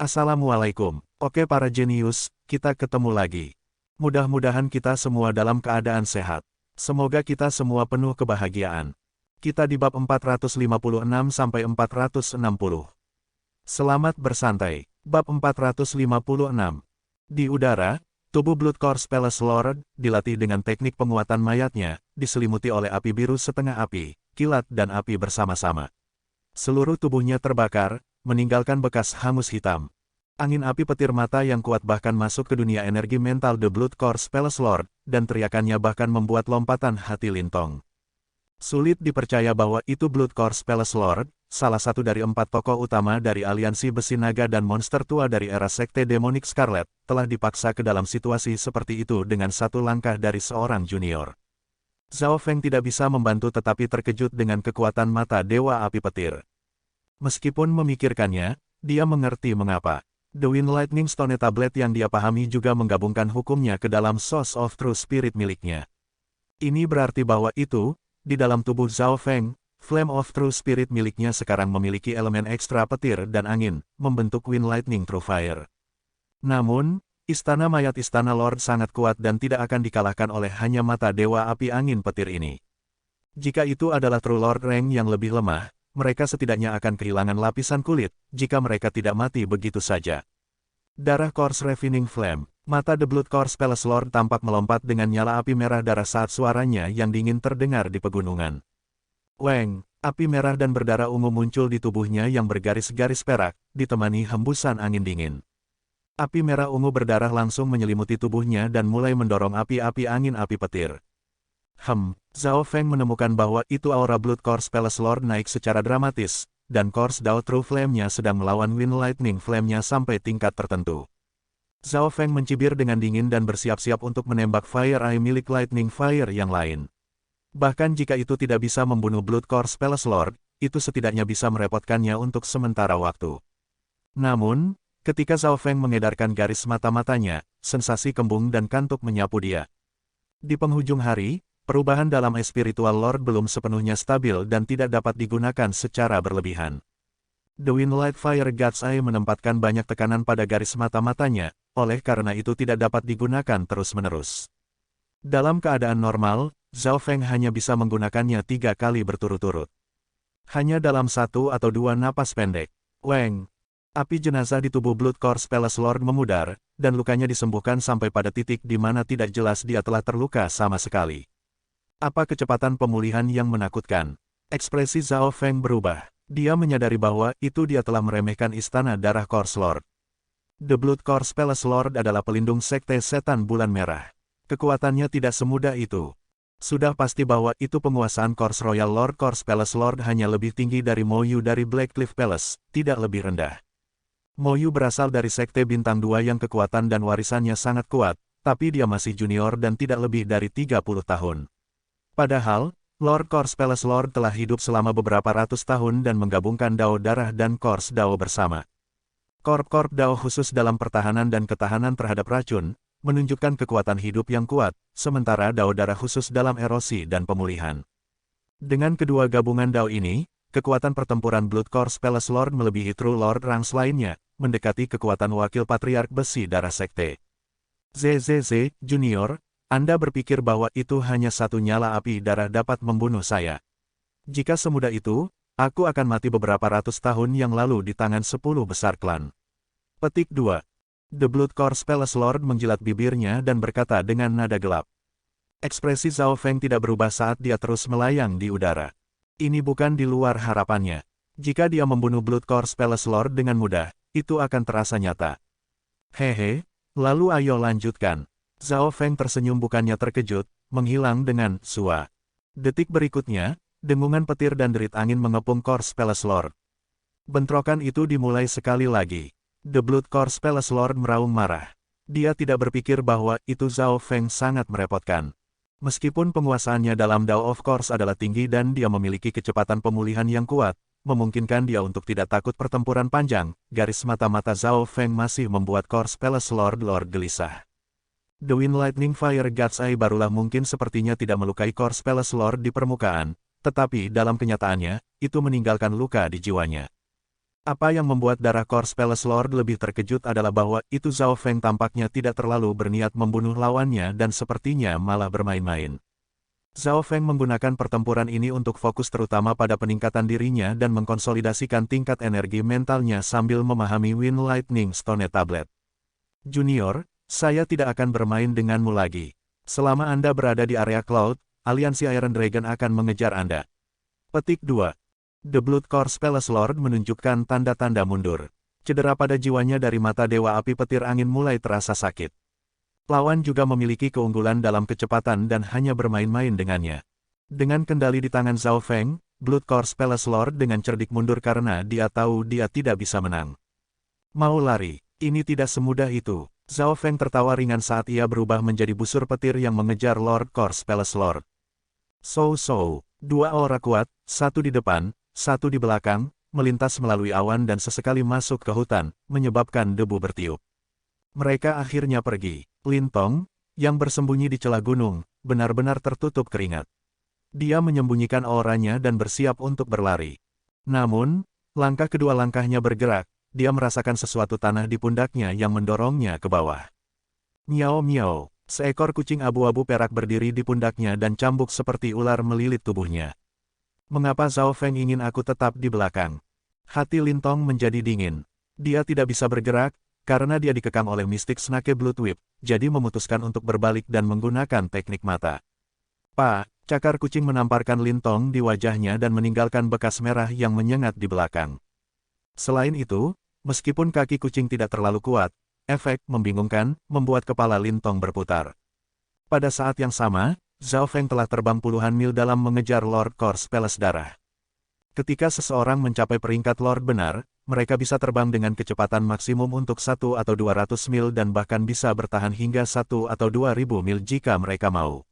Assalamualaikum. Oke para jenius, kita ketemu lagi. Mudah-mudahan kita semua dalam keadaan sehat. Semoga kita semua penuh kebahagiaan. Kita di bab 456-460. Selamat bersantai. Bab 456. Di udara, tubuh Blood Core Palace Lord dilatih dengan teknik penguatan mayatnya, diselimuti oleh api biru setengah api, kilat dan api bersama-sama. Seluruh tubuhnya terbakar, meninggalkan bekas hangus hitam. Angin api petir mata yang kuat bahkan masuk ke dunia energi mental The Blood Core Palace Lord, dan teriakannya bahkan membuat lompatan hati Lintong. Sulit dipercaya bahwa itu Blood Core Palace Lord, salah satu dari 4 tokoh utama dari aliansi besi naga dan monster tua dari era Sekte Demonik Scarlet, telah dipaksa ke dalam situasi seperti itu dengan satu langkah dari seorang junior. Zhao Feng tidak bisa membantu tetapi terkejut dengan kekuatan mata Dewa Api Petir. Meskipun memikirkannya, dia mengerti mengapa. The Wind Lightning Stone Tablet yang dia pahami juga menggabungkan hukumnya ke dalam Source of True Spirit miliknya. Ini berarti bahwa itu, di dalam tubuh Zhao Feng, Flame of True Spirit miliknya sekarang memiliki elemen ekstra petir dan angin, membentuk Wind Lightning True Fire. Namun, istana mayat Istana Lord sangat kuat dan tidak akan dikalahkan oleh hanya mata Dewa Api Angin Petir ini. Jika itu adalah True Lord rank yang lebih lemah, mereka setidaknya akan kehilangan lapisan kulit, jika mereka tidak mati begitu saja. Darah Course Ravening Flame. Mata The Blood Core Palace Lord tampak melompat dengan nyala api merah darah saat suaranya yang dingin terdengar di pegunungan. Weng, api merah dan berdarah ungu muncul di tubuhnya yang bergaris-garis perak, ditemani hembusan angin dingin. Api merah ungu berdarah langsung menyelimuti tubuhnya dan mulai mendorong api-api angin api petir. Zhao Feng menemukan bahwa itu aura Blood Core Palace Lord naik secara dramatis, dan Course Dao True Flame-nya sedang melawan Wind Lightning Flame-nya sampai tingkat tertentu. Zhao Feng mencibir dengan dingin dan bersiap-siap untuk menembak Fire Eye milik Lightning Fire yang lain. Bahkan jika itu tidak bisa membunuh Blood Core Palace Lord, itu setidaknya bisa merepotkannya untuk sementara waktu. Namun, ketika Zhao Feng mengedarkan garis mata-matanya, sensasi kembung dan kantuk menyapu dia. Di penghujung hari, perubahan dalam Spiritual Lord belum sepenuhnya stabil dan tidak dapat digunakan secara berlebihan. The Wind Light Fire God's Eye menempatkan banyak tekanan pada garis mata-matanya, oleh karena itu tidak dapat digunakan terus-menerus. Dalam keadaan normal, Zhao Feng hanya bisa menggunakannya 3 kali berturut-turut. Hanya dalam 1 atau 2 napas pendek. Weng. Api jenazah di tubuh Blood Core Palace Lord memudar, dan lukanya disembuhkan sampai pada titik di mana tidak jelas dia telah terluka sama sekali. Apa kecepatan pemulihan yang menakutkan? Ekspresi Zhao Feng berubah. Dia menyadari bahwa itu dia telah meremehkan istana darah Course Lord. The Blood Core Palace Lord adalah pelindung sekte setan bulan merah. Kekuatannya tidak semudah itu. Sudah pasti bahwa itu penguasaan Course Royal Lord Course Palace Lord hanya lebih tinggi dari Mo Yu dari Blackcliff Palace, tidak lebih rendah. Mo Yu berasal dari sekte bintang 2 yang kekuatan dan warisannya sangat kuat, tapi dia masih junior dan tidak lebih dari 30 tahun. Padahal, Lord Course Palace Lord telah hidup selama beberapa ratus tahun dan menggabungkan Dao Darah dan Course Dao bersama. Korp-korp Dao khusus dalam pertahanan dan ketahanan terhadap racun, menunjukkan kekuatan hidup yang kuat, sementara Dao Darah khusus dalam erosi dan pemulihan. Dengan kedua gabungan Dao ini, kekuatan pertempuran Blood Course Palace Lord melebihi True Lord ranks lainnya, mendekati kekuatan wakil Patriark Besi Darah Sekte. ZZZ, Junior, Anda berpikir bahwa itu hanya satu nyala api darah dapat membunuh saya. Jika semudah itu, aku akan mati beberapa ratus tahun yang lalu di tangan 10 besar klan. Petik 2. The Blood Core Palace Lord menjilat bibirnya dan berkata dengan nada gelap. Ekspresi Zhao Feng tidak berubah saat dia terus melayang di udara. Ini bukan di luar harapannya. Jika dia membunuh Blood Core Palace Lord dengan mudah, itu akan terasa nyata. Hehe, lalu ayo lanjutkan. Zhao Feng tersenyum bukannya terkejut, menghilang dengan sua. Detik berikutnya, dengungan petir dan derit angin mengepung Course Palace Lord. Bentrokan itu dimulai sekali lagi. The Blood Core Palace Lord meraung marah. Dia tidak berpikir bahwa itu Zhao Feng sangat merepotkan. Meskipun penguasaannya dalam Dao of Course adalah tinggi dan dia memiliki kecepatan pemulihan yang kuat, memungkinkan dia untuk tidak takut pertempuran panjang, garis mata-mata Zhao Feng masih membuat Course Palace Lord gelisah. The Wind Lightning Fire God's Eye barulah mungkin sepertinya tidak melukai Course Palace Lord di permukaan, tetapi dalam kenyataannya, itu meninggalkan luka di jiwanya. Apa yang membuat Darah Corps Palace Lord lebih terkejut adalah bahwa itu Zhao Feng tampaknya tidak terlalu berniat membunuh lawannya dan sepertinya malah bermain-main. Zhao Feng menggunakan pertempuran ini untuk fokus terutama pada peningkatan dirinya dan mengkonsolidasikan tingkat energi mentalnya sambil memahami Wind Lightning Stone Tablet. Junior, saya tidak akan bermain denganmu lagi. Selama Anda berada di area Cloud, aliansi Iron Dragon akan mengejar Anda. Petik 2. The Blood Corps Palace Lord menunjukkan tanda-tanda mundur. Cedera pada jiwanya dari mata Dewa Api Petir Angin mulai terasa sakit. Lawan juga memiliki keunggulan dalam kecepatan dan hanya bermain-main dengannya. Dengan kendali di tangan Zhao Feng, Blood Corps Palace Lord dengan cerdik mundur karena dia tahu dia tidak bisa menang. Mau lari, ini tidak semudah itu. Zhao Feng tertawa ringan saat ia berubah menjadi busur petir yang mengejar Lord Corps Palace Lord. Dua aura kuat, satu di depan, satu di belakang, melintas melalui awan dan sesekali masuk ke hutan, menyebabkan debu bertiup. Mereka akhirnya pergi. Lin Tong, yang bersembunyi di celah gunung, benar-benar tertutup keringat. Dia menyembunyikan auranya dan bersiap untuk berlari. Namun, langkah kedua langkahnya bergerak, dia merasakan sesuatu tanah di pundaknya yang mendorongnya ke bawah. Miau miau, seekor kucing abu-abu perak berdiri di pundaknya dan cambuk seperti ular melilit tubuhnya. Mengapa Zhao Feng ingin aku tetap di belakang? Hati Lin Tong menjadi dingin. Dia tidak bisa bergerak, karena dia dikekang oleh Mystic Snake Blood Whip, jadi memutuskan untuk berbalik dan menggunakan teknik mata. Cakar kucing menamparkan Lin Tong di wajahnya dan meninggalkan bekas merah yang menyengat di belakang. Selain itu, meskipun kaki kucing tidak terlalu kuat, efek membingungkan membuat kepala Lin Tong berputar. Pada saat yang sama, Zhao Feng telah terbang puluhan mil dalam mengejar Lord Corps Palace Darah. Ketika seseorang mencapai peringkat Lord benar, mereka bisa terbang dengan kecepatan maksimum untuk 1 atau 200 mil dan bahkan bisa bertahan hingga 1 atau 2000 mil jika mereka mau.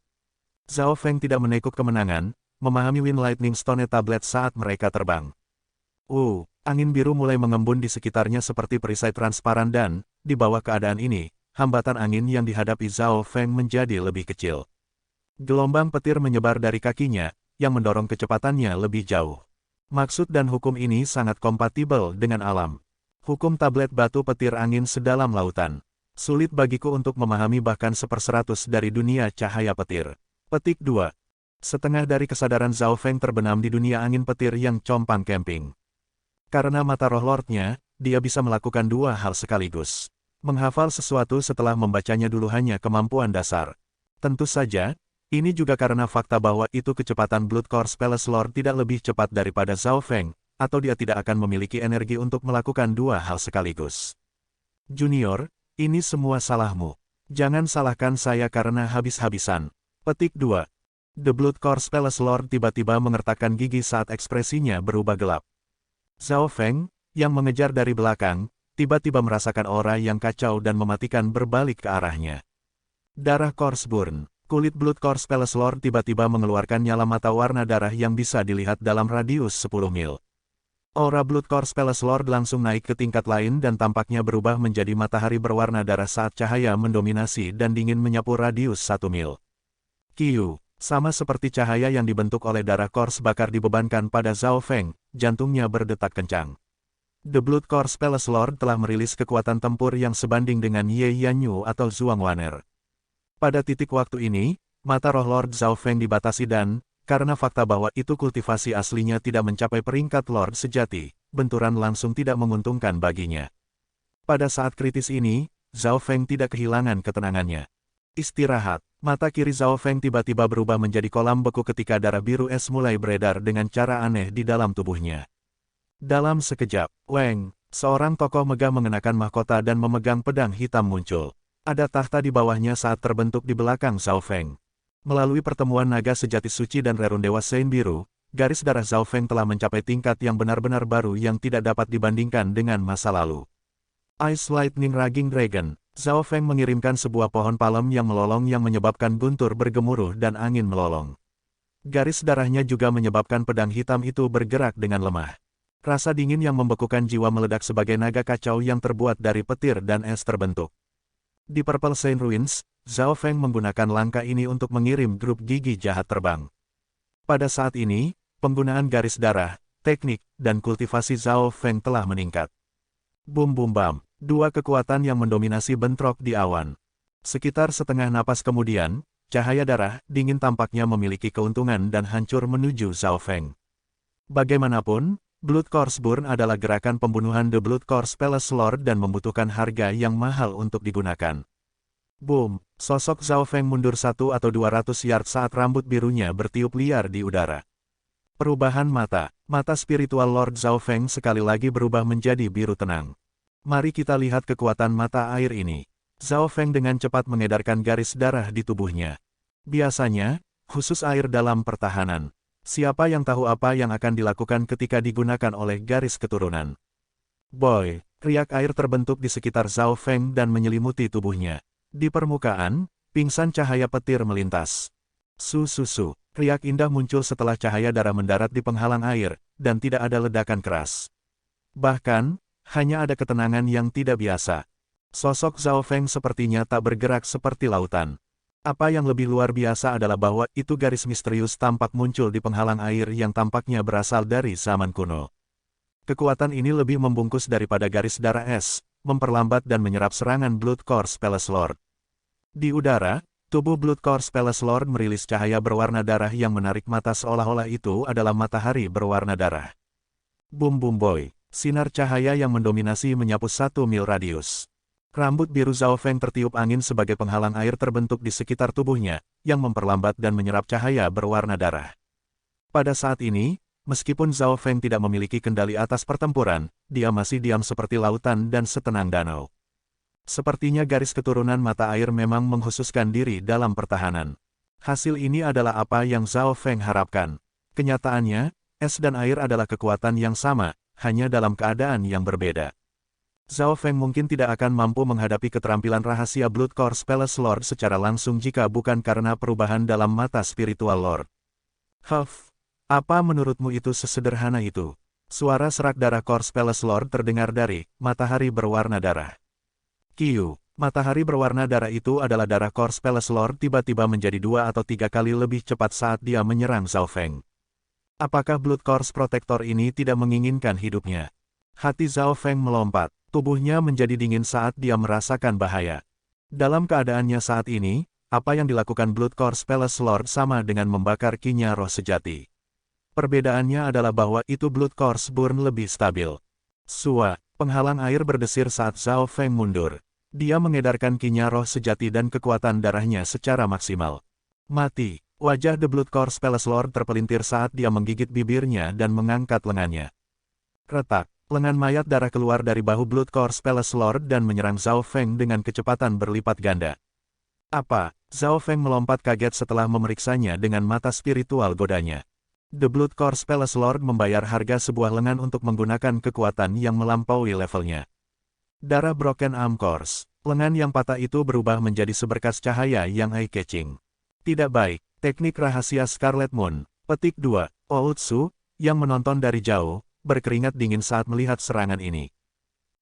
Zhao Feng tidak menekuk kemenangan, memahami Wind Lightning Stone Tablet saat mereka terbang. Angin biru mulai mengembun di sekitarnya seperti perisai transparan dan, di bawah keadaan ini, hambatan angin yang dihadapi Zhao Feng menjadi lebih kecil. Gelombang petir menyebar dari kakinya, yang mendorong kecepatannya lebih jauh. Maksud dan hukum ini sangat kompatibel dengan alam. Hukum tablet batu petir angin sedalam lautan. Sulit bagiku untuk memahami bahkan 1/100 dari dunia cahaya petir. Petik 2. Setengah dari kesadaran Zhao Feng terbenam di dunia angin petir yang compang camping. Karena mata roh Lordnya, dia bisa melakukan dua hal sekaligus. Menghafal sesuatu setelah membacanya dulu hanya kemampuan dasar. Tentu saja, ini juga karena fakta bahwa itu kecepatan Blood Corps Palace Lord tidak lebih cepat daripada Zhao Feng, atau dia tidak akan memiliki energi untuk melakukan dua hal sekaligus. Junior, ini semua salahmu. Jangan salahkan saya karena habis-habisan. Petik 2. The Blood Corps Palace Lord tiba-tiba mengertakkan gigi saat ekspresinya berubah gelap. Zhao Feng, yang mengejar dari belakang, tiba-tiba merasakan aura yang kacau dan mematikan berbalik ke arahnya. Darah Corps Burn. Kulit Blood Corps Palace Lord tiba-tiba mengeluarkan nyala mata warna darah yang bisa dilihat dalam radius 10 mil. Aura Blood Corps Palace Lord langsung naik ke tingkat lain dan tampaknya berubah menjadi matahari berwarna darah saat cahaya mendominasi dan dingin menyapu radius 1 mil. Kiu, sama seperti cahaya yang dibentuk oleh darah Corps bakar dibebankan pada Zhao Feng, jantungnya berdetak kencang. The Blood Corps Palace Lord telah merilis kekuatan tempur yang sebanding dengan Ye Yanyu atau Zhuang Wan'er. Pada titik waktu ini, mata roh Lord Zhao Feng dibatasi dan, karena fakta bahwa itu kultivasi aslinya tidak mencapai peringkat Lord sejati, benturan langsung tidak menguntungkan baginya. Pada saat kritis ini, Zhao Feng tidak kehilangan ketenangannya. Istirahat, mata kiri Zhao Feng tiba-tiba berubah menjadi kolam beku ketika darah biru es mulai beredar dengan cara aneh di dalam tubuhnya. Dalam sekejap, Weng, seorang tokoh megah mengenakan mahkota dan memegang pedang hitam muncul. Ada tahta di bawahnya saat terbentuk di belakang Zhao Feng. Melalui pertemuan naga sejati suci dan rerun Dewa Sein Biru, garis darah Zhao Feng telah mencapai tingkat yang benar-benar baru yang tidak dapat dibandingkan dengan masa lalu. Ice Lightning Raging Dragon, Zhao Feng mengirimkan sebuah pohon palem yang melolong yang menyebabkan guntur bergemuruh dan angin melolong. Garis darahnya juga menyebabkan pedang hitam itu bergerak dengan lemah. Rasa dingin yang membekukan jiwa meledak sebagai naga kacau yang terbuat dari petir dan es terbentuk. Di Purple Saint Ruins, Zhao Feng menggunakan langkah ini untuk mengirim grup gigi jahat terbang. Pada saat ini, penggunaan garis darah, teknik, dan kultivasi Zhao Feng telah meningkat. Bum bum bam, dua kekuatan yang mendominasi bentrok di awan. Sekitar setengah napas kemudian, cahaya darah dingin tampaknya memiliki keuntungan dan hancur menuju Zhao Feng. Bagaimanapun, Blood Course Burn adalah gerakan pembunuhan The Blood Course Palace Lord dan membutuhkan harga yang mahal untuk digunakan. Boom, sosok Zhao Feng mundur 1 atau 200 yard saat rambut birunya bertiup liar di udara. Perubahan mata spiritual Lord Zhao Feng sekali lagi berubah menjadi biru tenang. Mari kita lihat kekuatan mata air ini. Zhao Feng dengan cepat mengedarkan garis darah di tubuhnya. Biasanya, khusus air dalam pertahanan. Siapa yang tahu apa yang akan dilakukan ketika digunakan oleh garis keturunan? Boy, riak air terbentuk di sekitar Zhao Feng dan menyelimuti tubuhnya. Di permukaan, pingsan cahaya petir melintas. Su, riak indah muncul setelah cahaya darah mendarat di penghalang air, dan tidak ada ledakan keras. Bahkan, hanya ada ketenangan yang tidak biasa. Sosok Zhao Feng sepertinya tak bergerak seperti lautan. Apa yang lebih luar biasa adalah bahwa itu garis misterius tampak muncul di penghalang air yang tampaknya berasal dari zaman kuno. Kekuatan ini lebih membungkus daripada garis darah es, memperlambat dan menyerap serangan Blood Course Palace Lord. Di udara, tubuh Blood Course Palace Lord merilis cahaya berwarna darah yang menarik mata seolah-olah itu adalah matahari berwarna darah. Boom boom boy, sinar cahaya yang mendominasi menyapu 1 mil radius. Rambut biru Zhao Feng tertiup angin sebagai penghalang air terbentuk di sekitar tubuhnya, yang memperlambat dan menyerap cahaya berwarna darah. Pada saat ini, meskipun Zhao Feng tidak memiliki kendali atas pertempuran, dia masih diam seperti lautan dan setenang danau. Sepertinya garis keturunan mata air memang menghususkan diri dalam pertahanan. Hasil ini adalah apa yang Zhao Feng harapkan. Kenyataannya, es dan air adalah kekuatan yang sama, hanya dalam keadaan yang berbeda. Zhao Feng mungkin tidak akan mampu menghadapi keterampilan rahasia Blood Course Palace Lord secara langsung jika bukan karena perubahan dalam mata spiritual Lord. Huff, apa menurutmu itu sesederhana itu? Suara serak darah Course Palace Lord terdengar dari matahari berwarna darah. Kiu, matahari berwarna darah itu adalah darah Course Palace Lord tiba-tiba menjadi 2 atau 3 kali lebih cepat saat dia menyerang Zhao Feng. Apakah Blood Course Protector ini tidak menginginkan hidupnya? Hati Zhao Feng melompat. Tubuhnya menjadi dingin saat dia merasakan bahaya. Dalam keadaannya saat ini, apa yang dilakukan Blood Course Palace Lord sama dengan membakar kinya roh sejati. Perbedaannya adalah bahwa itu Blood Course Burn lebih stabil. Sua, penghalang air berdesir saat Zhao Feng mundur. Dia mengedarkan kinya roh sejati dan kekuatan darahnya secara maksimal. Mati, wajah The Blood Course Palace Lord terpelintir saat dia menggigit bibirnya dan mengangkat lengannya. Retak. Lengan mayat darah keluar dari bahu Blood Course Palace Lord dan menyerang Zhao Feng dengan kecepatan berlipat ganda. Apa? Zhao Feng melompat kaget setelah memeriksanya dengan mata spiritual godanya. The Blood Course Palace Lord membayar harga sebuah lengan untuk menggunakan kekuatan yang melampaui levelnya. Darah Broken Arm Course. Lengan yang patah itu berubah menjadi seberkas cahaya yang eye-catching. Tidak baik. Teknik rahasia Scarlet Moon. Petik 2. Outsu, yang menonton dari jauh, berkeringat dingin saat melihat serangan ini.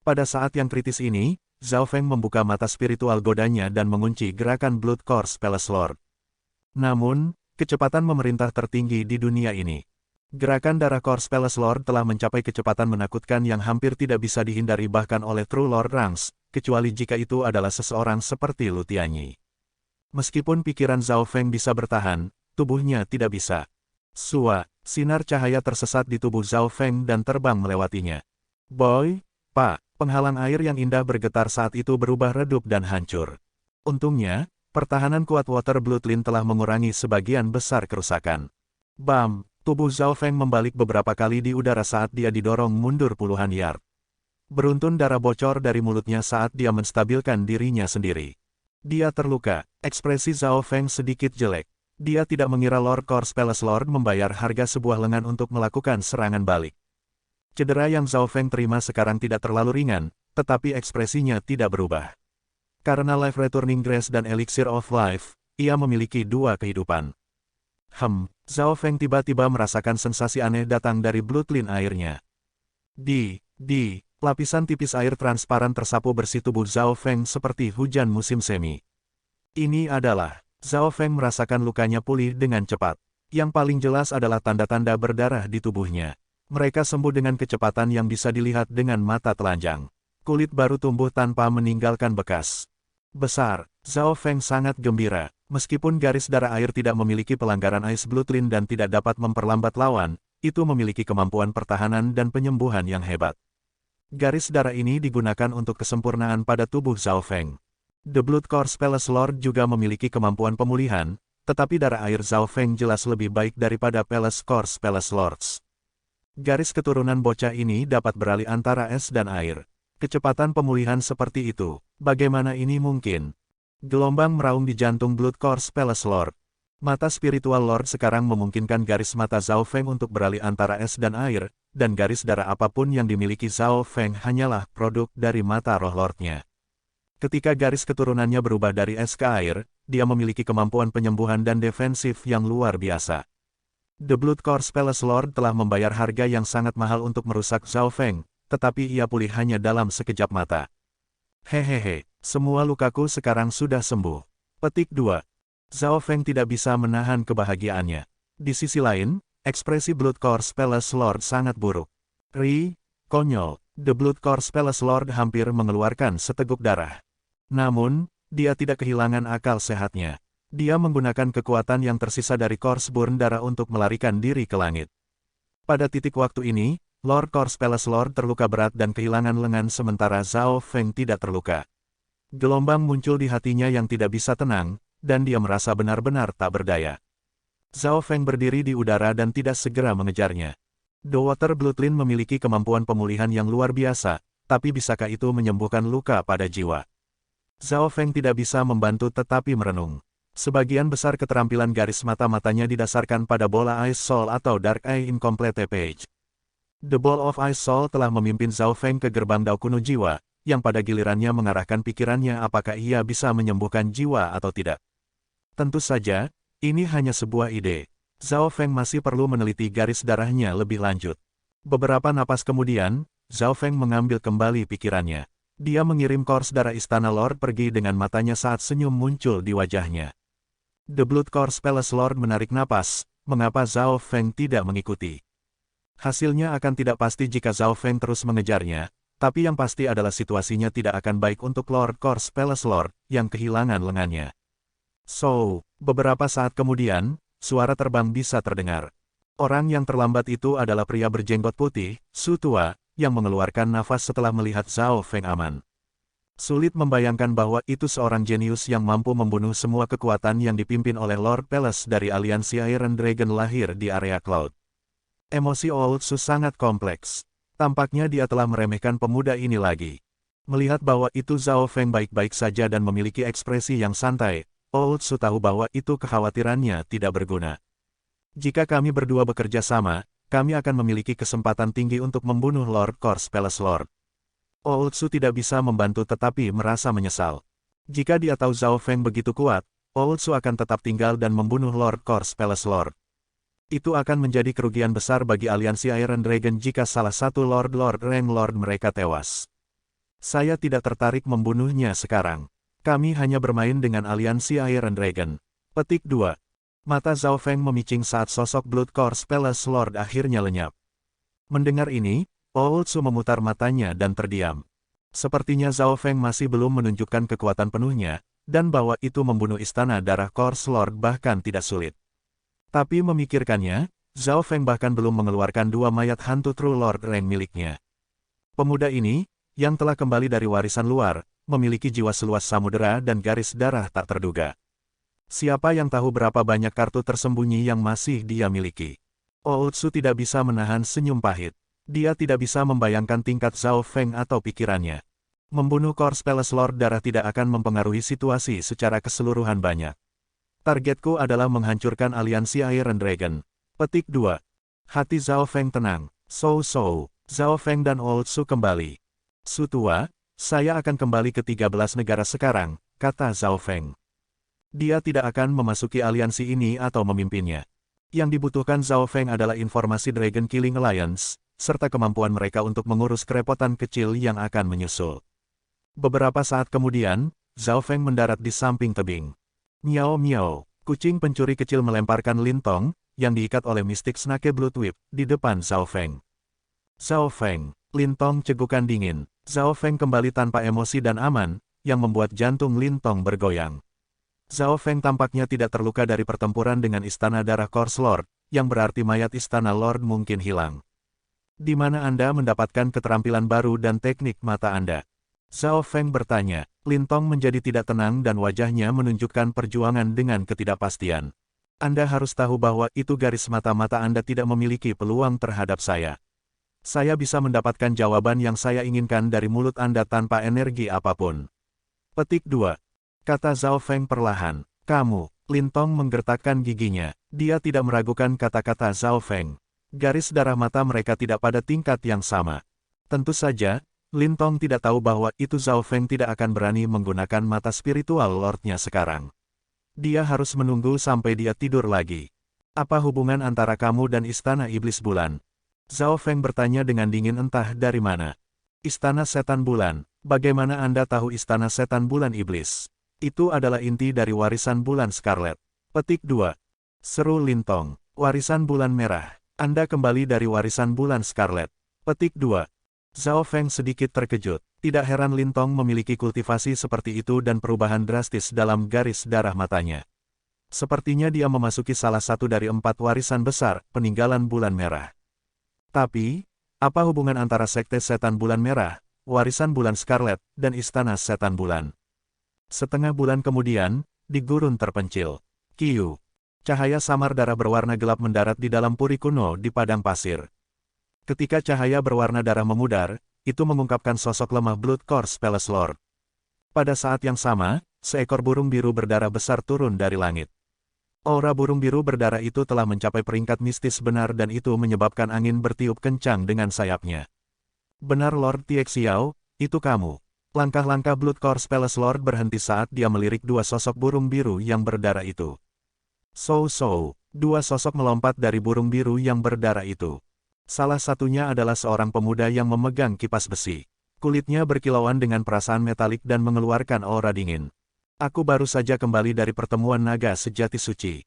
Pada saat yang kritis ini, Zhao Feng membuka mata spiritual godanya dan mengunci gerakan Blood Course Palace Lord. Namun, kecepatan memerintah tertinggi di dunia ini. Gerakan darah Course Palace Lord telah mencapai kecepatan menakutkan yang hampir tidak bisa dihindari bahkan oleh True Lord Ranks, kecuali jika itu adalah seseorang seperti Lu Tianyi. Meskipun pikiran Zhao Feng bisa bertahan, tubuhnya tidak bisa. Sua, sinar cahaya tersesat di tubuh Zhao Feng dan terbang melewatinya. Boy, Pak, penghalang air yang indah bergetar saat itu berubah redup dan hancur. Untungnya, pertahanan kuat Water Bloodline telah mengurangi sebagian besar kerusakan. Bam, tubuh Zhao Feng membalik beberapa kali di udara saat dia didorong mundur puluhan yard. Beruntun darah bocor dari mulutnya saat dia menstabilkan dirinya sendiri. Dia terluka, ekspresi Zhao Feng sedikit jelek. Dia tidak mengira Lord Course Palace Lord membayar harga sebuah lengan untuk melakukan serangan balik. Cedera yang Zhao Feng terima sekarang tidak terlalu ringan, tetapi ekspresinya tidak berubah. Karena Life Returning Grace dan Elixir of Life, ia memiliki 2 kehidupan. Zhao Feng tiba-tiba merasakan sensasi aneh datang dari bloodline airnya. Lapisan tipis air transparan tersapu bersih tubuh Zhao Feng seperti hujan musim semi. Ini adalah... Zhao Feng merasakan lukanya pulih dengan cepat. Yang paling jelas adalah tanda-tanda berdarah di tubuhnya. Mereka sembuh dengan kecepatan yang bisa dilihat dengan mata telanjang. Kulit baru tumbuh tanpa meninggalkan bekas. Besar, Zhao Feng sangat gembira. Meskipun garis darah air tidak memiliki pelanggaran Ice Bloodline dan tidak dapat memperlambat lawan, itu memiliki kemampuan pertahanan dan penyembuhan yang hebat. Garis darah ini digunakan untuk kesempurnaan pada tubuh Zhao Feng. The Blood Course Palace Lord juga memiliki kemampuan pemulihan, tetapi darah air Zhao Feng jelas lebih baik daripada Palace Course Palace Lords. Garis keturunan bocah ini dapat beralih antara es dan air. Kecepatan pemulihan seperti itu, bagaimana ini mungkin? Gelombang meraung di jantung Blood Course Palace Lord. Mata spiritual Lord sekarang memungkinkan garis mata Zhao Feng untuk beralih antara es dan air, dan garis darah apapun yang dimiliki Zhao Feng hanyalah produk dari mata roh Lordnya. Ketika garis keturunannya berubah dari es ke air, dia memiliki kemampuan penyembuhan dan defensif yang luar biasa. The Blood Course Palace Lord telah membayar harga yang sangat mahal untuk merusak Zhao Feng, tetapi ia pulih hanya dalam sekejap mata. Hehehe, semua lukaku sekarang sudah sembuh. Petik 2. Zhao Feng tidak bisa menahan kebahagiaannya. Di sisi lain, ekspresi Blood Course Palace Lord sangat buruk. Konyol, The Blood Course Palace Lord hampir mengeluarkan seteguk darah. Namun, dia tidak kehilangan akal sehatnya. Dia menggunakan kekuatan yang tersisa dari Course Burn darah untuk melarikan diri ke langit. Pada titik waktu ini, Lord Course Palace Lord terluka berat dan kehilangan lengan sementara Zhao Feng tidak terluka. Gelombang muncul di hatinya yang tidak bisa tenang, dan dia merasa benar-benar tak berdaya. Zhao Feng berdiri di udara dan tidak segera mengejarnya. The Water Bloodline memiliki kemampuan pemulihan yang luar biasa, tapi bisakah itu menyembuhkan luka pada jiwa? Zhao Feng tidak bisa membantu tetapi merenung. Sebagian besar keterampilan garis mata-matanya didasarkan pada bola Ice Soul atau Dark Eye Incomplete Page. The Ball of Ice Soul telah memimpin Zhao Feng ke gerbang Dao kuno jiwa, yang pada gilirannya mengarahkan pikirannya apakah ia bisa menyembuhkan jiwa atau tidak. Tentu saja, ini hanya sebuah ide. Zhao Feng masih perlu meneliti garis darahnya lebih lanjut. Beberapa napas kemudian, Zhao Feng mengambil kembali pikirannya. Dia mengirim Course darah Istana Lord pergi dengan matanya saat senyum muncul di wajahnya. The Blood Course Palace Lord menarik napas, mengapa Zhao Feng tidak mengikuti? Hasilnya akan tidak pasti jika Zhao Feng terus mengejarnya, tapi yang pasti adalah situasinya tidak akan baik untuk Lord Course Palace Lord, yang kehilangan lengannya. Beberapa saat kemudian, suara terbang bisa terdengar. Orang yang terlambat itu adalah pria berjenggot putih, Su tua, yang mengeluarkan nafas setelah melihat Zhao Feng aman. Sulit membayangkan bahwa itu seorang jenius yang mampu membunuh semua kekuatan yang dipimpin oleh Lord Palace dari aliansi Iron Dragon lahir di area Cloud. Emosi Old Su sangat kompleks. Tampaknya dia telah meremehkan pemuda ini lagi. Melihat bahwa itu Zhao Feng baik-baik saja dan memiliki ekspresi yang santai, Old Su tahu bahwa itu kekhawatirannya tidak berguna. Jika kami berdua bekerja sama, kami akan memiliki kesempatan tinggi untuk membunuh Lord Course Palace Lord. Old Su tidak bisa membantu tetapi merasa menyesal. Jika dia tahu Zhao Feng begitu kuat, Old Su akan tetap tinggal dan membunuh Lord Course Palace Lord. Itu akan menjadi kerugian besar bagi aliansi Iron Dragon jika salah satu Lord Rank Lord mereka tewas. Saya tidak tertarik membunuhnya sekarang. Kami hanya bermain dengan aliansi Iron Dragon. Petik 2. Mata Zhao Feng memicing saat sosok Blood Course Palace Lord akhirnya lenyap. Mendengar ini, Old Su memutar matanya dan terdiam. Sepertinya Zhao Feng masih belum menunjukkan kekuatan penuhnya, dan bahwa itu membunuh istana darah Course Lord bahkan tidak sulit. Tapi memikirkannya, Zhao Feng bahkan belum mengeluarkan dua mayat hantu True Lord Rank miliknya. Pemuda ini, yang telah kembali dari warisan luar, memiliki jiwa seluas samudera dan garis darah tak terduga. Siapa yang tahu berapa banyak kartu tersembunyi yang masih dia miliki? Old Su tidak bisa menahan senyum pahit. Dia tidak bisa membayangkan tingkat Zhao Feng atau pikirannya. Membunuh Course Palace Lord darah tidak akan mempengaruhi situasi secara keseluruhan banyak. Targetku adalah menghancurkan aliansi Iron Dragon. Petik 2. Hati Zhao Feng tenang. Zhao Feng dan Old Su kembali. Su tua, saya akan kembali ke 13 negara sekarang, kata Zhao Feng. Dia tidak akan memasuki aliansi ini atau memimpinnya. Yang dibutuhkan Zhao Feng adalah informasi Dragon Killing Alliance, serta kemampuan mereka untuk mengurus kerepotan kecil yang akan menyusul. Beberapa saat kemudian, Zhao Feng mendarat di samping tebing. Miao miao, kucing pencuri kecil melemparkan lintong, yang diikat oleh Mystic Snake Blood Whip, di depan Zhao Feng. Zhao Feng, Lin Tong cegukan dingin. Zhao Feng kembali tanpa emosi dan aman, yang membuat jantung Lin Tong bergoyang. Zhao Feng tampaknya tidak terluka dari pertempuran dengan Istana Darah Course Lord, yang berarti mayat Istana Lord mungkin hilang. Di mana Anda mendapatkan keterampilan baru dan teknik mata Anda? Zhao Feng bertanya. Lin Tong menjadi tidak tenang dan wajahnya menunjukkan perjuangan dengan ketidakpastian. Anda harus tahu bahwa itu garis mata-mata Anda tidak memiliki peluang terhadap saya. Saya bisa mendapatkan jawaban yang saya inginkan dari mulut Anda tanpa energi apapun. Petik 2. Kata Zhao Feng perlahan. Kamu, Lin Tong menggertakkan giginya. Dia tidak meragukan kata-kata Zhao Feng. Garis darah mata mereka tidak pada tingkat yang sama. Tentu saja, Lin Tong tidak tahu bahwa itu Zhao Feng tidak akan berani menggunakan mata spiritual Lordnya sekarang. Dia harus menunggu sampai dia tidur lagi. Apa hubungan antara kamu dan Istana Iblis Bulan? Zhao Feng bertanya dengan dingin entah dari mana. Istana Setan Bulan. Bagaimana Anda tahu Istana Setan Bulan Iblis? Itu adalah inti dari warisan Bulan Scarlet. Petik 2. Seru Lin Tong. Warisan Bulan Merah. Anda kembali dari warisan Bulan Scarlet. Petik 2. Zhao Feng sedikit terkejut. Tidak heran Lin Tong memiliki kultivasi seperti itu dan perubahan drastis dalam garis darah matanya. Sepertinya dia memasuki salah satu dari 4 warisan besar, peninggalan Bulan Merah. Tapi, apa hubungan antara Sekte Setan Bulan Merah, warisan Bulan Scarlet, dan Istana Setan Bulan? Setengah bulan kemudian, di gurun terpencil, Qiu. Cahaya samar darah berwarna gelap mendarat di dalam puri kuno di padang pasir. Ketika cahaya berwarna darah memudar, itu mengungkapkan sosok lemah Blood Course Palace Lord. Pada saat yang sama, seekor burung biru berdarah besar turun dari langit. Aura burung biru berdarah itu telah mencapai peringkat mistis benar dan itu menyebabkan angin bertiup kencang dengan sayapnya. Benar Lord Tiexiao, itu kamu. Langkah-langkah Blood Course Palace Lord berhenti saat dia melirik 2 sosok burung biru yang berdarah itu. So, 2 sosok melompat dari burung biru yang berdarah itu. Salah satunya adalah seorang pemuda yang memegang kipas besi. Kulitnya berkilauan dengan perasaan metalik dan mengeluarkan aura dingin. Aku baru saja kembali dari pertemuan naga sejati suci.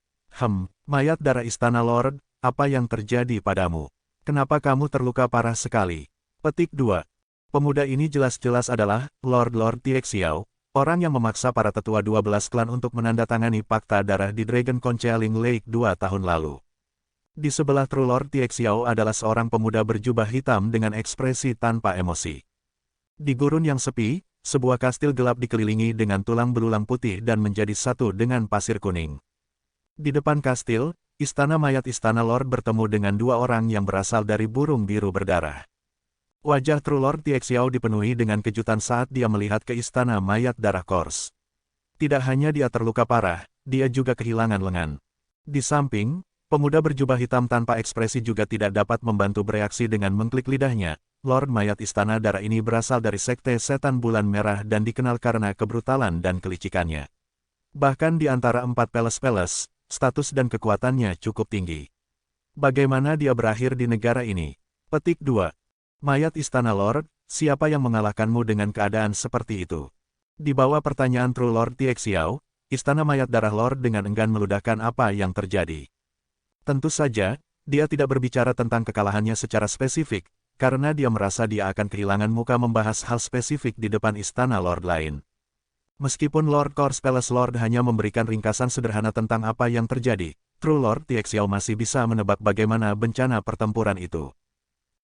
Mayat darah Istana Lord, apa yang terjadi padamu? Kenapa kamu terluka parah sekali? Petik 2. Pemuda ini jelas-jelas adalah Lord Tiexiao, orang yang memaksa para tetua 12 klan untuk menandatangani fakta darah di Dragon Concealing Lake 2 tahun lalu. Di sebelah True Lord Tiexiao adalah seorang pemuda berjubah hitam dengan ekspresi tanpa emosi. Di gurun yang sepi, sebuah kastil gelap dikelilingi dengan tulang belulang putih dan menjadi satu dengan pasir kuning. Di depan kastil, istana mayat Istana Lord bertemu dengan 2 orang yang berasal dari burung biru berdarah. Wajah True Lord Tiexiao dipenuhi dengan kejutan saat dia melihat ke istana mayat darah Course. Tidak hanya dia terluka parah, dia juga kehilangan lengan. Di samping, pemuda berjubah hitam tanpa ekspresi juga tidak dapat membantu bereaksi dengan mengklik lidahnya. Lord mayat Istana Darah ini berasal dari Sekte Setan Bulan Merah dan dikenal karena kebrutalan dan kelicikannya. Bahkan di antara 4 Palace, status dan kekuatannya cukup tinggi. Bagaimana dia berakhir di negara ini? Petik 2. Mayat Istana Lord, siapa yang mengalahkanmu dengan keadaan seperti itu? Di bawah pertanyaan True Lord Tiexiao, Istana Mayat Darah Lord dengan enggan meludahkan apa yang terjadi. Tentu saja, dia tidak berbicara tentang kekalahannya secara spesifik, karena dia merasa dia akan kehilangan muka membahas hal spesifik di depan Istana Lord lain. Meskipun Lord Course Palace Lord hanya memberikan ringkasan sederhana tentang apa yang terjadi, True Lord Tiexiao masih bisa menebak bagaimana bencana pertempuran itu.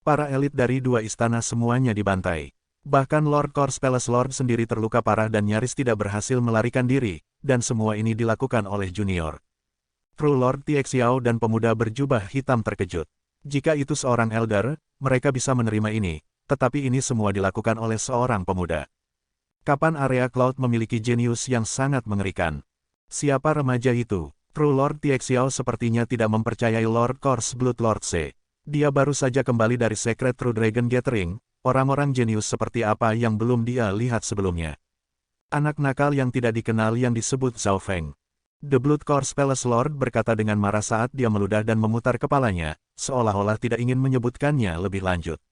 Para elit dari 2 istana semuanya dibantai. Bahkan Lord Course Palace Lord sendiri terluka parah dan nyaris tidak berhasil melarikan diri, dan semua ini dilakukan oleh junior. True Lord Tiexiao dan pemuda berjubah hitam terkejut. Jika itu seorang elder, mereka bisa menerima ini, tetapi ini semua dilakukan oleh seorang pemuda. Kapan area Cloud memiliki jenius yang sangat mengerikan? Siapa remaja itu? True Lord Tiexiao sepertinya tidak mempercayai Lord Course Blood Lord C. Dia baru saja kembali dari Secret True Dragon Gathering, orang-orang jenius seperti apa yang belum dia lihat sebelumnya. Anak nakal yang tidak dikenal yang disebut Zhao Feng. The Blood Course Palace Lord berkata dengan marah saat dia meludah dan memutar kepalanya, seolah-olah tidak ingin menyebutkannya lebih lanjut.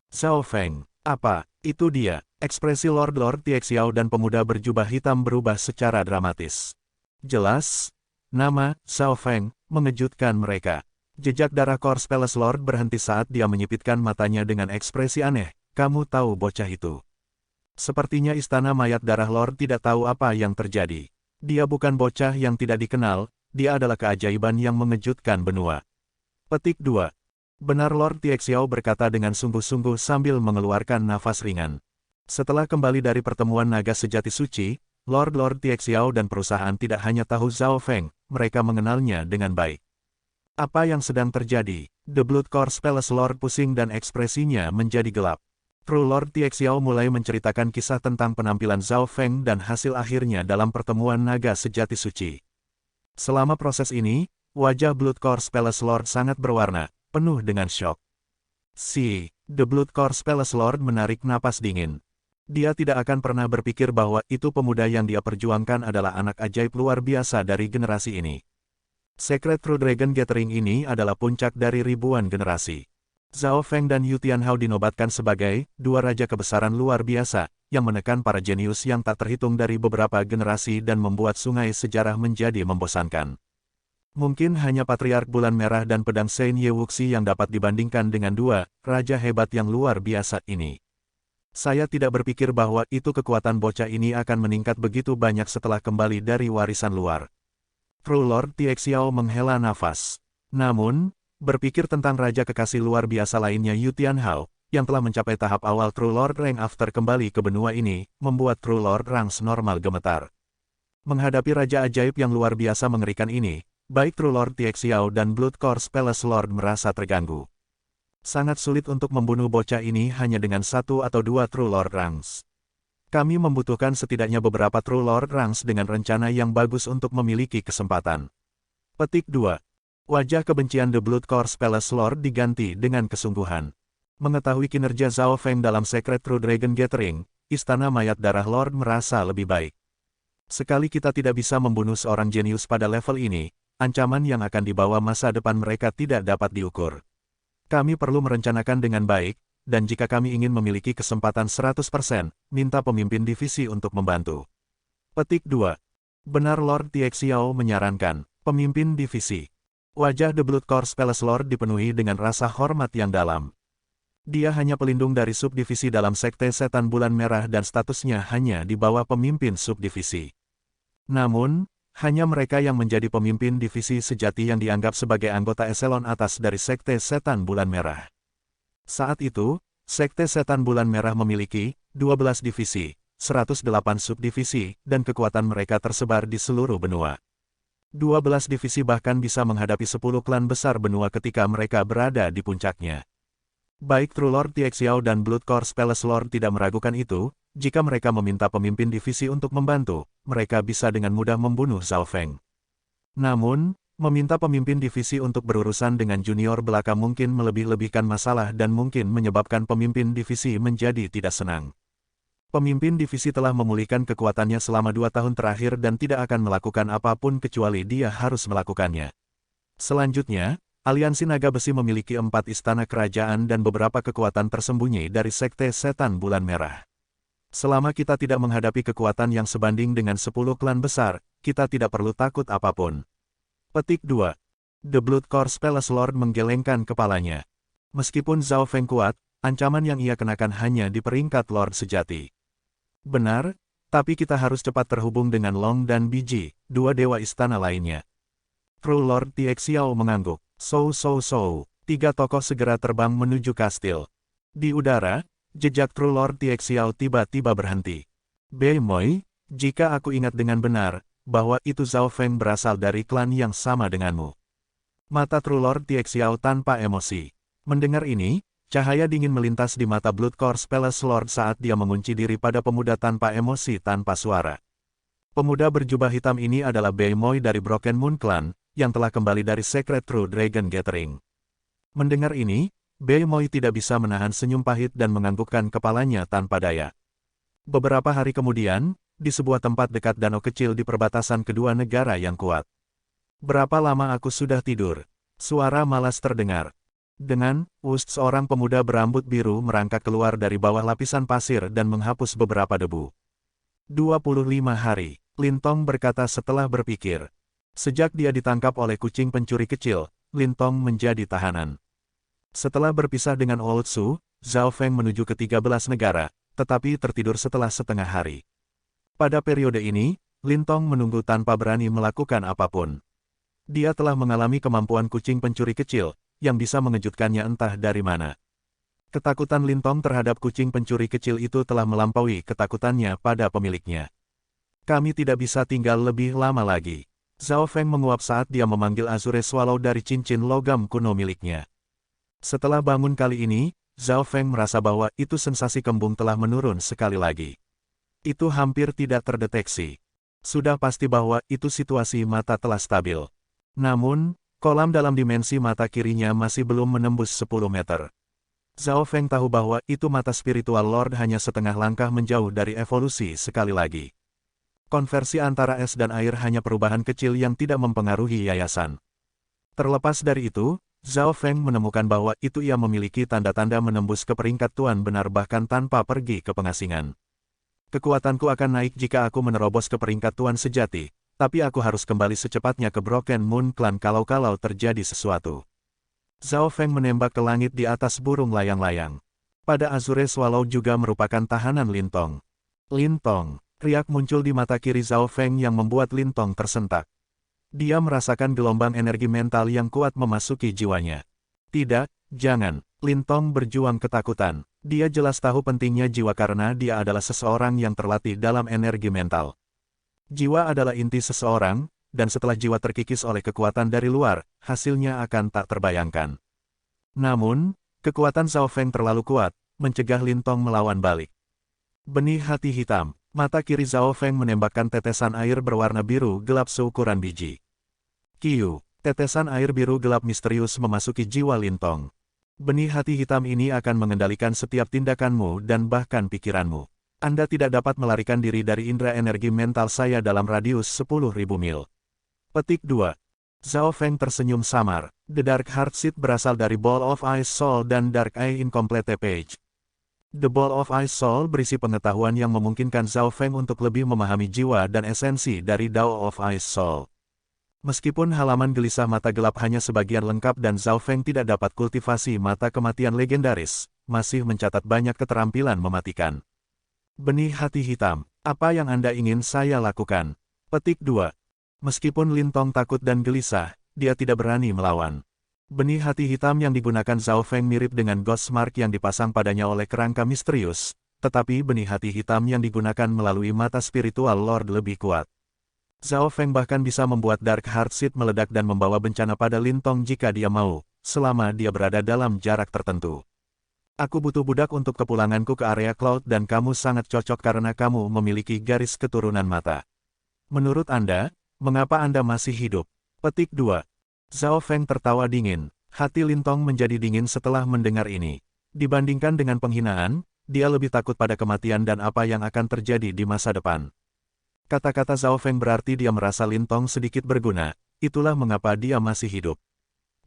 Zhao Feng, apa, itu dia? Ekspresi Lord Tiexiao dan pemuda berjubah hitam berubah secara dramatis. Jelas, nama Zhao Feng mengejutkan mereka. Jejak darah Corpse Palace Lord berhenti saat dia menyipitkan matanya dengan ekspresi aneh. Kamu tahu bocah itu. Sepertinya istana mayat darah Lord tidak tahu apa yang terjadi. Dia bukan bocah yang tidak dikenal, dia adalah keajaiban yang mengejutkan benua. Petik 2. Benar Lord Tiexiao berkata dengan sungguh-sungguh sambil mengeluarkan nafas ringan. Setelah kembali dari pertemuan naga sejati suci, Lord Tiexiao dan perusahaan tidak hanya tahu Zhao Feng, mereka mengenalnya dengan baik. Apa yang sedang terjadi? The Blood Corpse Palace Lord pusing dan ekspresinya menjadi gelap. True Lord Tiexiao mulai menceritakan kisah tentang penampilan Zhao Feng dan hasil akhirnya dalam pertemuan naga sejati suci. Selama proses ini, wajah Blood Corpse Palace Lord sangat berwarna, penuh dengan syok. The Blood Corpse Palace Lord menarik napas dingin. Dia tidak akan pernah berpikir bahwa itu pemuda yang dia perjuangkan adalah anak ajaib luar biasa dari generasi ini. Secret True Dragon Gathering ini adalah puncak dari ribuan generasi. Zhao Feng dan Yu Tianhao dinobatkan sebagai dua raja kebesaran luar biasa, yang menekan para jenius yang tak terhitung dari beberapa generasi dan membuat sungai sejarah menjadi membosankan. Mungkin hanya Patriark Bulan Merah dan Pedang Sein Ye Wuxi yang dapat dibandingkan dengan dua raja hebat yang luar biasa ini. Saya tidak berpikir bahwa itu kekuatan bocah ini akan meningkat begitu banyak setelah kembali dari warisan luar. True Lord Tiexiao menghela nafas. Namun, berpikir tentang raja kekasih luar biasa lainnya Yu Tianhao, yang telah mencapai tahap awal True Lord Rank After kembali ke benua ini, membuat True Lord Ranks normal gemetar. Menghadapi raja ajaib yang luar biasa mengerikan ini, baik True Lord Tiexiao dan Blood Corpse Palace Lord merasa terganggu. Sangat sulit untuk membunuh bocah ini hanya dengan satu atau dua True Lord Ranks. Kami membutuhkan setidaknya beberapa True Lord Ranks dengan rencana yang bagus untuk memiliki kesempatan. Petik 2. Wajah kebencian The Blood Corpse Palace Lord diganti dengan kesungguhan. Mengetahui kinerja Zhao Feng dalam Secret True Dragon Gathering, Istana Mayat Darah Lord merasa lebih baik. Sekali kita tidak bisa membunuh seorang jenius pada level ini, ancaman yang akan dibawa masa depan mereka tidak dapat diukur. Kami perlu merencanakan dengan baik, dan jika kami ingin memiliki kesempatan 100%, minta pemimpin divisi untuk membantu. Petik 2. Benar Lord Tiexiao menyarankan, pemimpin divisi. Wajah The Blood Corpse Palace Lord dipenuhi dengan rasa hormat yang dalam. Dia hanya pelindung dari subdivisi dalam Sekte Setan Bulan Merah dan statusnya hanya di bawah pemimpin subdivisi. Namun, hanya mereka yang menjadi pemimpin divisi sejati yang dianggap sebagai anggota eselon atas dari Sekte Setan Bulan Merah. Saat itu, Sekte Setan Bulan Merah memiliki 12 divisi, 108 subdivisi, dan kekuatan mereka tersebar di seluruh benua. 12 divisi bahkan bisa menghadapi 10 klan besar benua ketika mereka berada di puncaknya. Baik True Lord Tiexiao dan Blood Corpse Palace Lord tidak meragukan itu, jika mereka meminta pemimpin divisi untuk membantu, mereka bisa dengan mudah membunuh Zhao Feng. Namun, meminta pemimpin divisi untuk berurusan dengan junior belaka mungkin melebih-lebihkan masalah dan mungkin menyebabkan pemimpin divisi menjadi tidak senang. Pemimpin divisi telah memulihkan kekuatannya selama 2 tahun terakhir dan tidak akan melakukan apapun kecuali dia harus melakukannya. Selanjutnya, Aliansi Naga Besi memiliki 4 istana kerajaan dan beberapa kekuatan tersembunyi dari Sekte Setan Bulan Merah. Selama kita tidak menghadapi kekuatan yang sebanding dengan 10 klan besar, kita tidak perlu takut apapun. Petik 2. The Blood Corpse Palace Lord menggelengkan kepalanya. Meskipun Zhao Feng kuat, ancaman yang ia kenakan hanya di peringkat Lord sejati. Benar, tapi kita harus cepat terhubung dengan Long dan Biji, dua dewa istana lainnya. True Lord Tiexiao mengangguk. Tiga tokoh segera terbang menuju kastil. Di udara, jejak True Lord Tiexiao tiba-tiba berhenti. Bei Moi, jika aku ingat dengan benar, bahwa itu Zhao Feng berasal dari klan yang sama denganmu. Mata True Lord Tiexiao tanpa emosi. Mendengar ini, cahaya dingin melintas di mata Blood Corpse Palace Lord saat dia mengunci diri pada pemuda tanpa emosi tanpa suara. Pemuda berjubah hitam ini adalah Bei Moi dari Broken Moon Clan, yang telah kembali dari Secret True Dragon Gathering. Mendengar ini, Bei Moi tidak bisa menahan senyum pahit dan menganggukkan kepalanya tanpa daya. Beberapa hari kemudian, di sebuah tempat dekat danau kecil di perbatasan kedua negara yang kuat. Berapa lama aku sudah tidur? Suara malas terdengar. Dengan seorang pemuda berambut biru merangkak keluar dari bawah lapisan pasir dan menghapus beberapa debu. 25 hari, Lin Tong berkata setelah berpikir. Sejak dia ditangkap oleh kucing pencuri kecil, Lin Tong menjadi tahanan. Setelah berpisah dengan Old Su, Zhao Feng menuju ke 13 negara, tetapi tertidur setelah setengah hari. Pada periode ini, Lin Tong menunggu tanpa berani melakukan apapun. Dia telah mengalami kemampuan kucing pencuri kecil, yang bisa mengejutkannya entah dari mana. Ketakutan Lin Tong terhadap kucing pencuri kecil itu telah melampaui ketakutannya pada pemiliknya. Kami tidak bisa tinggal lebih lama lagi. Zhao Feng menguap saat dia memanggil Azure Swallow dari cincin logam kuno miliknya. Setelah bangun kali ini, Zhao Feng merasa bahwa itu sensasi kembung telah menurun sekali lagi. Itu hampir tidak terdeteksi. Sudah pasti bahwa itu situasi mata telah stabil. Namun, kolam dalam dimensi mata kirinya masih belum menembus 10 meter. Zhao Feng tahu bahwa itu mata spiritual Lord hanya setengah langkah menjauh dari evolusi sekali lagi. Konversi antara es dan air hanya perubahan kecil yang tidak mempengaruhi yayasan. Terlepas dari itu, Zhao Feng menemukan bahwa itu ia memiliki tanda-tanda menembus ke peringkat tuan benar bahkan tanpa pergi ke pengasingan. Kekuatanku akan naik jika aku menerobos ke peringkat tuan sejati, tapi aku harus kembali secepatnya ke Broken Moon Clan kalau terjadi sesuatu. Zhao Feng menembak ke langit di atas burung layang-layang. Pada Azure Swallow juga merupakan tahanan Lin Tong. Lin Tong. Riak muncul di mata kiri Zhao Feng yang membuat Lin Tong tersentak. Dia merasakan gelombang energi mental yang kuat memasuki jiwanya. Tidak, jangan. Lin Tong berjuang ketakutan. Dia jelas tahu pentingnya jiwa karena dia adalah seseorang yang terlatih dalam energi mental. Jiwa adalah inti seseorang, dan setelah jiwa terkikis oleh kekuatan dari luar, hasilnya akan tak terbayangkan. Namun, kekuatan Zhao Feng terlalu kuat, mencegah Lin Tong melawan balik. Benih hati hitam. Mata kiri Zhao Feng menembakkan tetesan air berwarna biru gelap seukuran biji. Kiu, tetesan air biru gelap misterius memasuki jiwa Lin Tong. Benih hati hitam ini akan mengendalikan setiap tindakanmu dan bahkan pikiranmu. Anda tidak dapat melarikan diri dari indera energi mental saya dalam radius 10.000 mil. Petik 2. Zhao Feng tersenyum samar. The Dark Heart Seed berasal dari Ball of Ice Soul dan Dark Eye Incomplete Page. The Ball of Ice Soul berisi pengetahuan yang memungkinkan Zhao Feng untuk lebih memahami jiwa dan esensi dari Dao of Ice Soul. Meskipun halaman gelisah mata gelap hanya sebagian lengkap dan Zhao Feng tidak dapat kultivasi mata kematian legendaris, masih mencatat banyak keterampilan mematikan. Benih hati hitam, apa yang Anda ingin saya lakukan? Petik 2. Meskipun Lin Tong takut dan gelisah, dia tidak berani melawan. Benih hati hitam yang digunakan Zhao Feng mirip dengan Ghost Mark yang dipasang padanya oleh kerangka misterius, tetapi benih hati hitam yang digunakan melalui mata spiritual Lord lebih kuat. Zhao Feng bahkan bisa membuat Dark Heart Seed meledak dan membawa bencana pada Lin Tong jika dia mau, selama dia berada dalam jarak tertentu. Aku butuh budak untuk kepulanganku ke area Cloud dan kamu sangat cocok karena kamu memiliki garis keturunan mata. Menurut Anda, mengapa Anda masih hidup? Petik 2. Zhao Feng tertawa dingin. Hati Lin Tong menjadi dingin setelah mendengar ini. Dibandingkan dengan penghinaan, dia lebih takut pada kematian dan apa yang akan terjadi di masa depan. Kata-kata Zhao Feng berarti dia merasa Lin Tong sedikit berguna, itulah mengapa dia masih hidup.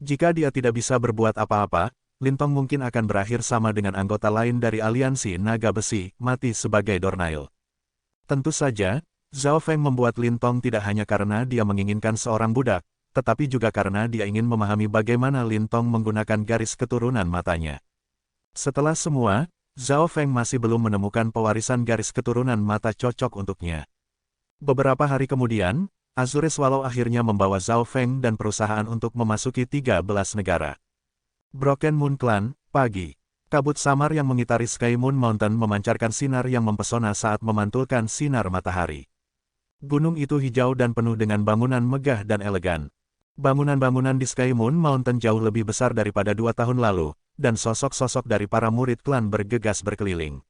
Jika dia tidak bisa berbuat apa-apa, Lin Tong mungkin akan berakhir sama dengan anggota lain dari aliansi naga besi, mati sebagai Dornail. Tentu saja, Zhao Feng membuat Lin Tong tidak hanya karena dia menginginkan seorang budak, tetapi juga karena dia ingin memahami bagaimana Lin Tong menggunakan garis keturunan matanya. Setelah semua, Zhao Feng masih belum menemukan pewarisan garis keturunan mata cocok untuknya. Beberapa hari kemudian, Azure Swallow akhirnya membawa Zhao Feng dan perusahaan untuk memasuki 13 negara. Broken Moon Clan, pagi. Kabut samar yang mengitari Sky Moon Mountain memancarkan sinar yang mempesona saat memantulkan sinar matahari. Gunung itu hijau dan penuh dengan bangunan megah dan elegan. Bangunan-bangunan di Sky Moon Mountain jauh lebih besar daripada 2 tahun lalu, dan sosok-sosok dari para murid klan bergegas berkeliling.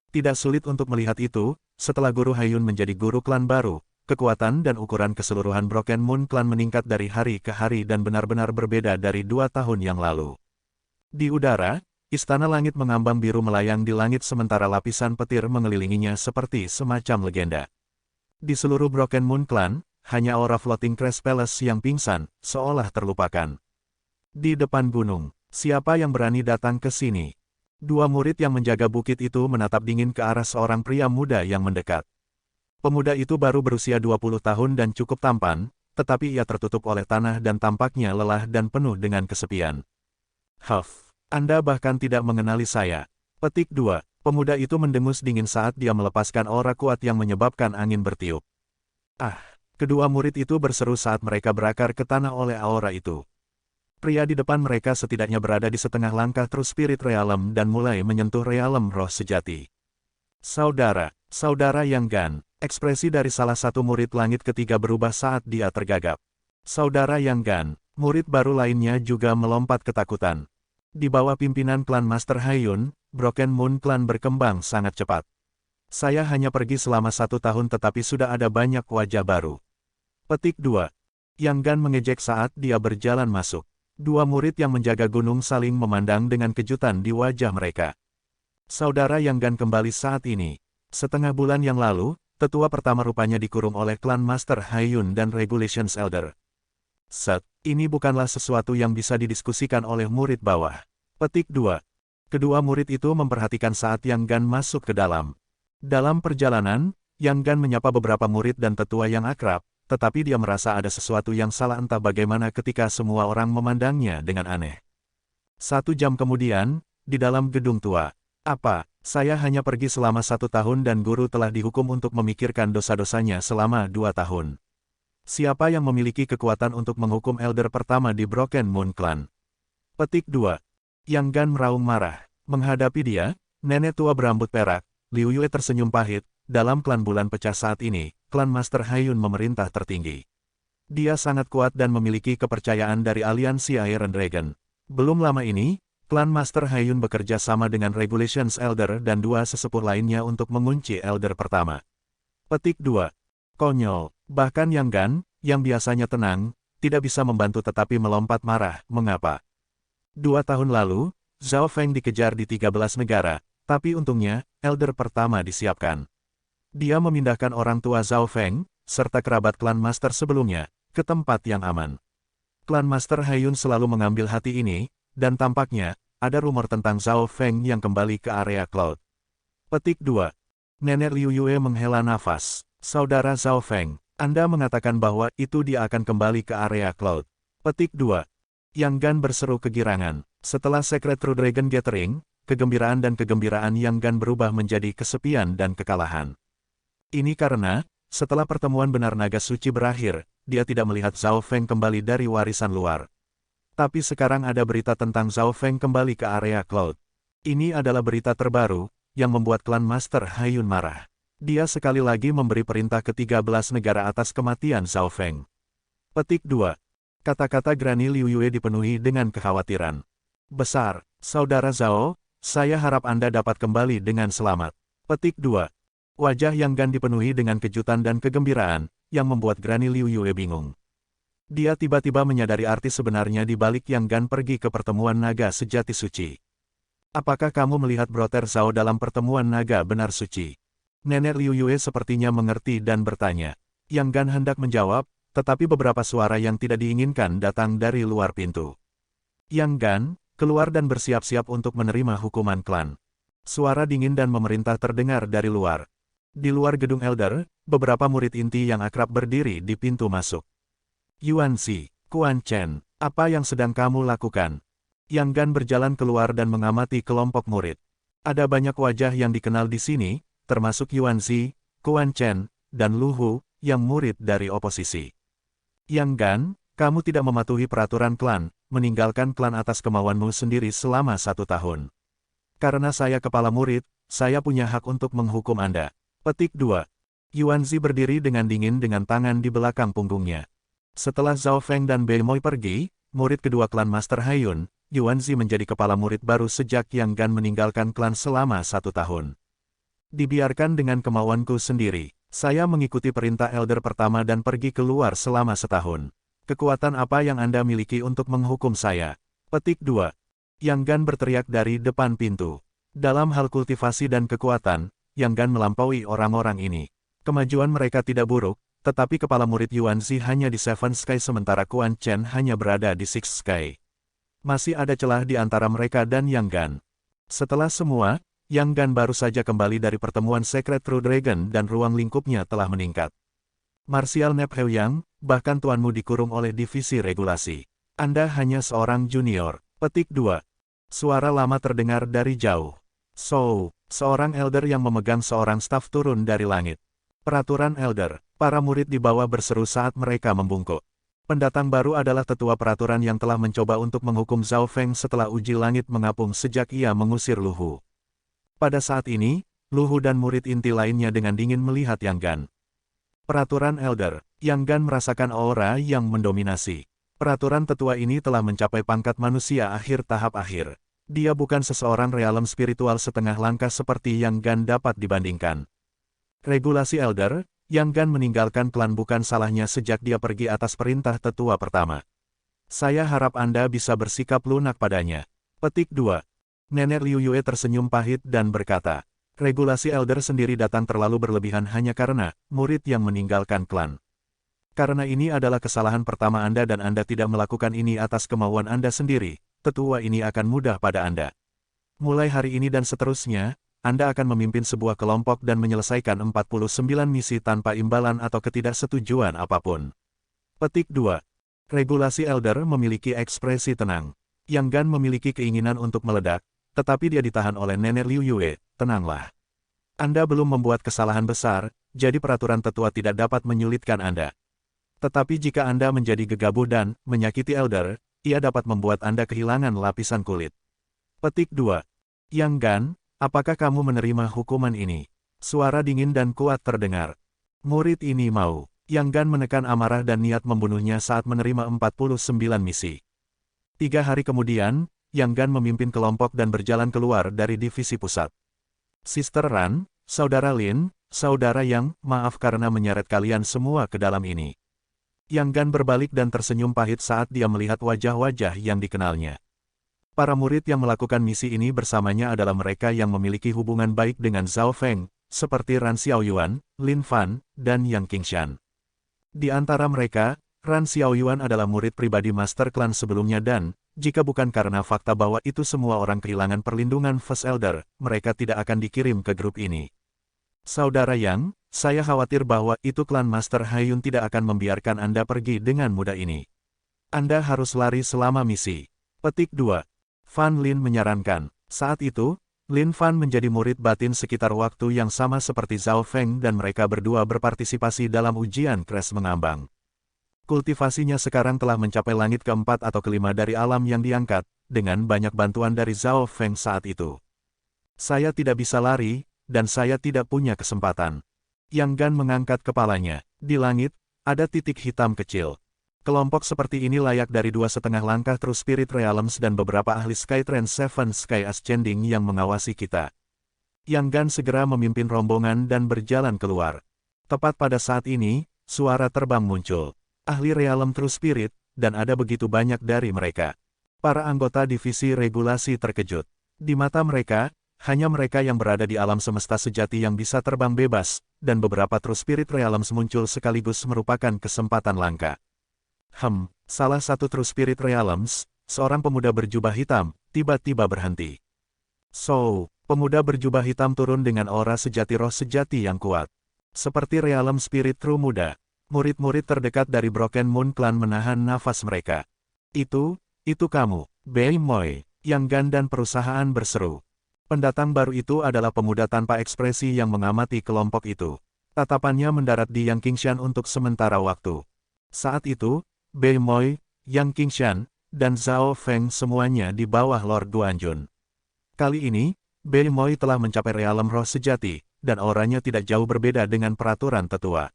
Tidak sulit untuk melihat itu, setelah Guru Haiyun menjadi guru klan baru, kekuatan dan ukuran keseluruhan Broken Moon Clan meningkat dari hari ke hari dan benar-benar berbeda dari 2 tahun yang lalu. Di udara, istana langit mengambang biru melayang di langit sementara lapisan petir mengelilinginya seperti semacam legenda. Di seluruh Broken Moon Clan, hanya aura Floating Crest Palace yang pingsan, seolah terlupakan. Di depan gunung, siapa yang berani datang ke sini? 2 murid yang menjaga bukit itu menatap dingin ke arah seorang pria muda yang mendekat. Pemuda itu baru berusia 20 tahun dan cukup tampan, tetapi ia tertutup oleh tanah dan tampaknya lelah dan penuh dengan kesepian. Huff, Anda bahkan tidak mengenali saya. Petik 2. Pemuda itu mendengus dingin saat dia melepaskan aura kuat yang menyebabkan angin bertiup. Ah, kedua murid itu berseru saat mereka berakar ke tanah oleh aura itu. Pria di depan mereka setidaknya berada di setengah langkah terus spirit realem dan mulai menyentuh realem roh sejati. Saudara Yang Gan, ekspresi dari salah satu murid langit ketiga berubah saat dia tergagap. Saudara Yang Gan, murid baru lainnya juga melompat ketakutan. Di bawah pimpinan klan Master Haiyun, Broken Moon Clan berkembang sangat cepat. Saya hanya pergi selama 1 tahun tetapi sudah ada banyak wajah baru. Petik 2. Yang Gan mengejek saat dia berjalan masuk. Dua murid yang menjaga gunung saling memandang dengan kejutan di wajah mereka. Saudara Yang Gan kembali saat ini. Setengah bulan yang lalu, tetua pertama rupanya dikurung oleh klan Master Haiyun dan Regulations Elder. Ini bukanlah sesuatu yang bisa didiskusikan oleh murid bawah. Petik 2. Kedua murid itu memperhatikan saat Yang Gan masuk ke dalam. Dalam perjalanan, Yang Gan menyapa beberapa murid dan tetua yang akrab, tetapi dia merasa ada sesuatu yang salah entah bagaimana ketika semua orang memandangnya dengan aneh. 1 jam kemudian, di dalam gedung tua. Apa, saya hanya pergi selama 1 tahun dan guru telah dihukum untuk memikirkan dosa-dosanya selama 2 tahun. Siapa yang memiliki kekuatan untuk menghukum elder pertama di Broken Moon Clan? Petik 2. Yang Gan meraung marah. Menghadapi dia, nenek tua berambut perak, Liu Yue tersenyum pahit. Dalam klan bulan pecah saat ini, klan Master Haiyun memerintah tertinggi. Dia sangat kuat dan memiliki kepercayaan dari aliansi Iron Dragon. Belum lama ini, klan Master Haiyun bekerja sama dengan Regulations Elder dan 2 sesepuh lainnya untuk mengunci Elder pertama. Petik 2. Konyol, bahkan Yang Gan, yang biasanya tenang, tidak bisa membantu tetapi melompat marah. Mengapa? 2 tahun lalu, Zhao Feng dikejar di 13 negara, tapi untungnya, Elder pertama disiapkan. Dia memindahkan orang tua Zhao Feng, serta kerabat klan Master sebelumnya, ke tempat yang aman. Klan Master Haiyun selalu mengambil hati ini, dan tampaknya, ada rumor tentang Zhao Feng yang kembali ke area Cloud. Petik 2. Nenek Liu Yue menghela nafas. Saudara Zhao Feng, Anda mengatakan bahwa itu dia akan kembali ke area Cloud. Petik 2. Yang Gan berseru kegirangan. Setelah Secret True Dragon Gathering, kegembiraan Yang Gan berubah menjadi kesepian dan kekalahan. Ini karena, setelah pertemuan benar naga suci berakhir, dia tidak melihat Zhao Feng kembali dari warisan luar. Tapi sekarang ada berita tentang Zhao Feng kembali ke area Cloud. Ini adalah berita terbaru, yang membuat klan Master Haiyun marah. Dia sekali lagi memberi perintah ke 13 negara atas kematian Zhao Feng. Petik 2. Kata-kata Granny Liu Yue dipenuhi dengan kekhawatiran. Besar, Saudara Zhao, saya harap Anda dapat kembali dengan selamat. Petik 2. Wajah Yang Gan dipenuhi dengan kejutan dan kegembiraan, yang membuat Granny Liu Yue bingung. Dia tiba-tiba menyadari arti sebenarnya di balik Yang Gan pergi ke pertemuan naga sejati suci. Apakah kamu melihat Brother Zhao dalam pertemuan naga benar suci? Nenek Liu Yue sepertinya mengerti dan bertanya. Yang Gan hendak menjawab, tetapi beberapa suara yang tidak diinginkan datang dari luar pintu. Yang Gan, keluar dan bersiap-siap untuk menerima hukuman klan. Suara dingin dan memerintah terdengar dari luar. Di luar gedung Elder, beberapa murid inti yang akrab berdiri di pintu masuk. Yuanzi, Quan Chen, apa yang sedang kamu lakukan? Yang Gan berjalan keluar dan mengamati kelompok murid. Ada banyak wajah yang dikenal di sini, termasuk Yuanzi, Quan Chen, dan Lu Hu, yang murid dari oposisi. Yang Gan, kamu tidak mematuhi peraturan klan, meninggalkan klan atas kemauanmu sendiri selama 1 tahun. Karena saya kepala murid, saya punya hak untuk menghukum Anda. Petik 2. Yuanzi berdiri dengan dingin dengan tangan di belakang punggungnya. Setelah Zhao Feng dan Bei Moi pergi, murid kedua klan Master Haiyun, Yuanzi menjadi kepala murid baru sejak Yang Gan meninggalkan klan selama 1 tahun. Dibiarkan dengan kemauanku sendiri, saya mengikuti perintah Elder pertama dan pergi keluar selama 1 tahun. Kekuatan apa yang Anda miliki untuk menghukum saya? Petik 2. Yang Gan berteriak dari depan pintu. Dalam hal kultivasi dan kekuatan, Yang Gan melampaui orang-orang ini. Kemajuan mereka tidak buruk, tetapi kepala murid Yuanzi hanya di Seven Sky sementara Quan Chen hanya berada di Six Sky. Masih ada celah di antara mereka dan Yang Gan. Setelah semua, Yang Gan baru saja kembali dari pertemuan Secret True Dragon dan ruang lingkupnya telah meningkat. Martial Nepheuyang, bahkan tuanmu dikurung oleh divisi regulasi. Anda hanya seorang junior. Petik 2. Suara lama terdengar dari jauh. So, seorang elder yang memegang seorang staf turun dari langit. Peraturan elder. Para murid di bawah berseru saat mereka membungkuk. Pendatang baru adalah tetua peraturan yang telah mencoba untuk menghukum Zhao Feng setelah uji langit mengapung sejak ia mengusir Luhu. Pada saat ini, Luhu dan murid inti lainnya dengan dingin melihat Yang Gan. Peraturan elder. Yang Gan merasakan aura yang mendominasi. Peraturan tetua ini telah mencapai pangkat manusia akhir tahap akhir. Dia bukan seseorang realem spiritual setengah langkah seperti Yang Gan dapat dibandingkan. Regulasi elder, Yang Gan meninggalkan klan bukan salahnya sejak dia pergi atas perintah tetua pertama. Saya harap Anda bisa bersikap lunak padanya. Petik 2. Nenek Liu Yue tersenyum pahit dan berkata, regulasi elder sendiri datang terlalu berlebihan hanya karena murid yang meninggalkan klan. Karena ini adalah kesalahan pertama Anda dan Anda tidak melakukan ini atas kemauan Anda sendiri, tetua ini akan mudah pada Anda. Mulai hari ini dan seterusnya, Anda akan memimpin sebuah kelompok dan menyelesaikan 49 misi tanpa imbalan atau ketidaksetujuan apapun. Petik 2. Regulasi elder memiliki ekspresi tenang. Yang Gan memiliki keinginan untuk meledak, tetapi dia ditahan oleh Nenek Liu Yue. Tenanglah. Anda belum membuat kesalahan besar, jadi peraturan tetua tidak dapat menyulitkan Anda. Tetapi jika Anda menjadi gegabah dan menyakiti elder, ia dapat membuat Anda kehilangan lapisan kulit. Petik 2. Yang Gan, apakah kamu menerima hukuman ini? Suara dingin dan kuat terdengar. Murid ini mau. Yang Gan menekan amarah dan niat membunuhnya saat menerima 49 misi. 3 hari kemudian, Yang Gan memimpin kelompok dan berjalan keluar dari divisi pusat. Sister Ran, Saudara Lin, Saudara Yang, maaf karena menyeret kalian semua ke dalam ini. Yang Gan berbalik dan tersenyum pahit saat dia melihat wajah-wajah yang dikenalnya. Para murid yang melakukan misi ini bersamanya adalah mereka yang memiliki hubungan baik dengan Zhao Feng, seperti Ran Xiaoyuan, Lin Fan, dan Yang Qingshan. Di antara mereka, Ran Xiaoyuan adalah murid pribadi Master Klan sebelumnya dan, jika bukan karena fakta bahwa itu semua orang kehilangan perlindungan First Elder, mereka tidak akan dikirim ke grup ini. Saudara Yang, saya khawatir bahwa itu klan Master Haiyun tidak akan membiarkan Anda pergi dengan mudah ini. Anda harus lari selama misi. Petik 2. Fan Lin menyarankan. Saat itu, Lin Fan menjadi murid batin sekitar waktu yang sama seperti Zhao Feng dan mereka berdua berpartisipasi dalam ujian crash mengambang. Kultivasinya sekarang telah mencapai langit keempat atau kelima dari alam yang diangkat, dengan banyak bantuan dari Zhao Feng saat itu. Saya tidak bisa lari, dan saya tidak punya kesempatan. Yang Gan mengangkat kepalanya. Di langit, ada titik hitam kecil. Kelompok seperti ini layak dari 2,5 langkah True Spirit Realms dan beberapa ahli Skytrend Seven Sky Ascending yang mengawasi kita. Yang Gan segera memimpin rombongan dan berjalan keluar. Tepat pada saat ini, suara terbang muncul. Ahli Realm True Spirit, dan ada begitu banyak dari mereka. Para anggota divisi regulasi terkejut. Di mata mereka, hanya mereka yang berada di alam semesta sejati yang bisa terbang bebas, dan beberapa True Spirit Realms muncul sekaligus merupakan kesempatan langka. Salah satu True Spirit Realms, seorang pemuda berjubah hitam, tiba-tiba berhenti. So, pemuda berjubah hitam turun dengan aura sejati roh sejati yang kuat. Seperti Realm Spirit True muda, murid-murid terdekat dari Broken Moon Clan menahan nafas mereka. Itu kamu, Bei Moi, Yang Gan dan perusahaan berseru. Pendatang baru itu adalah pemuda tanpa ekspresi yang mengamati kelompok itu. Tatapannya mendarat di Yang Qingshan untuk sementara waktu. Saat itu, Bei Moi, Yang Qingshan, dan Zhao Feng semuanya di bawah Lord Duanjun. Kali ini, Bei Moi telah mencapai realem roh sejati, dan auranya tidak jauh berbeda dengan peraturan tetua.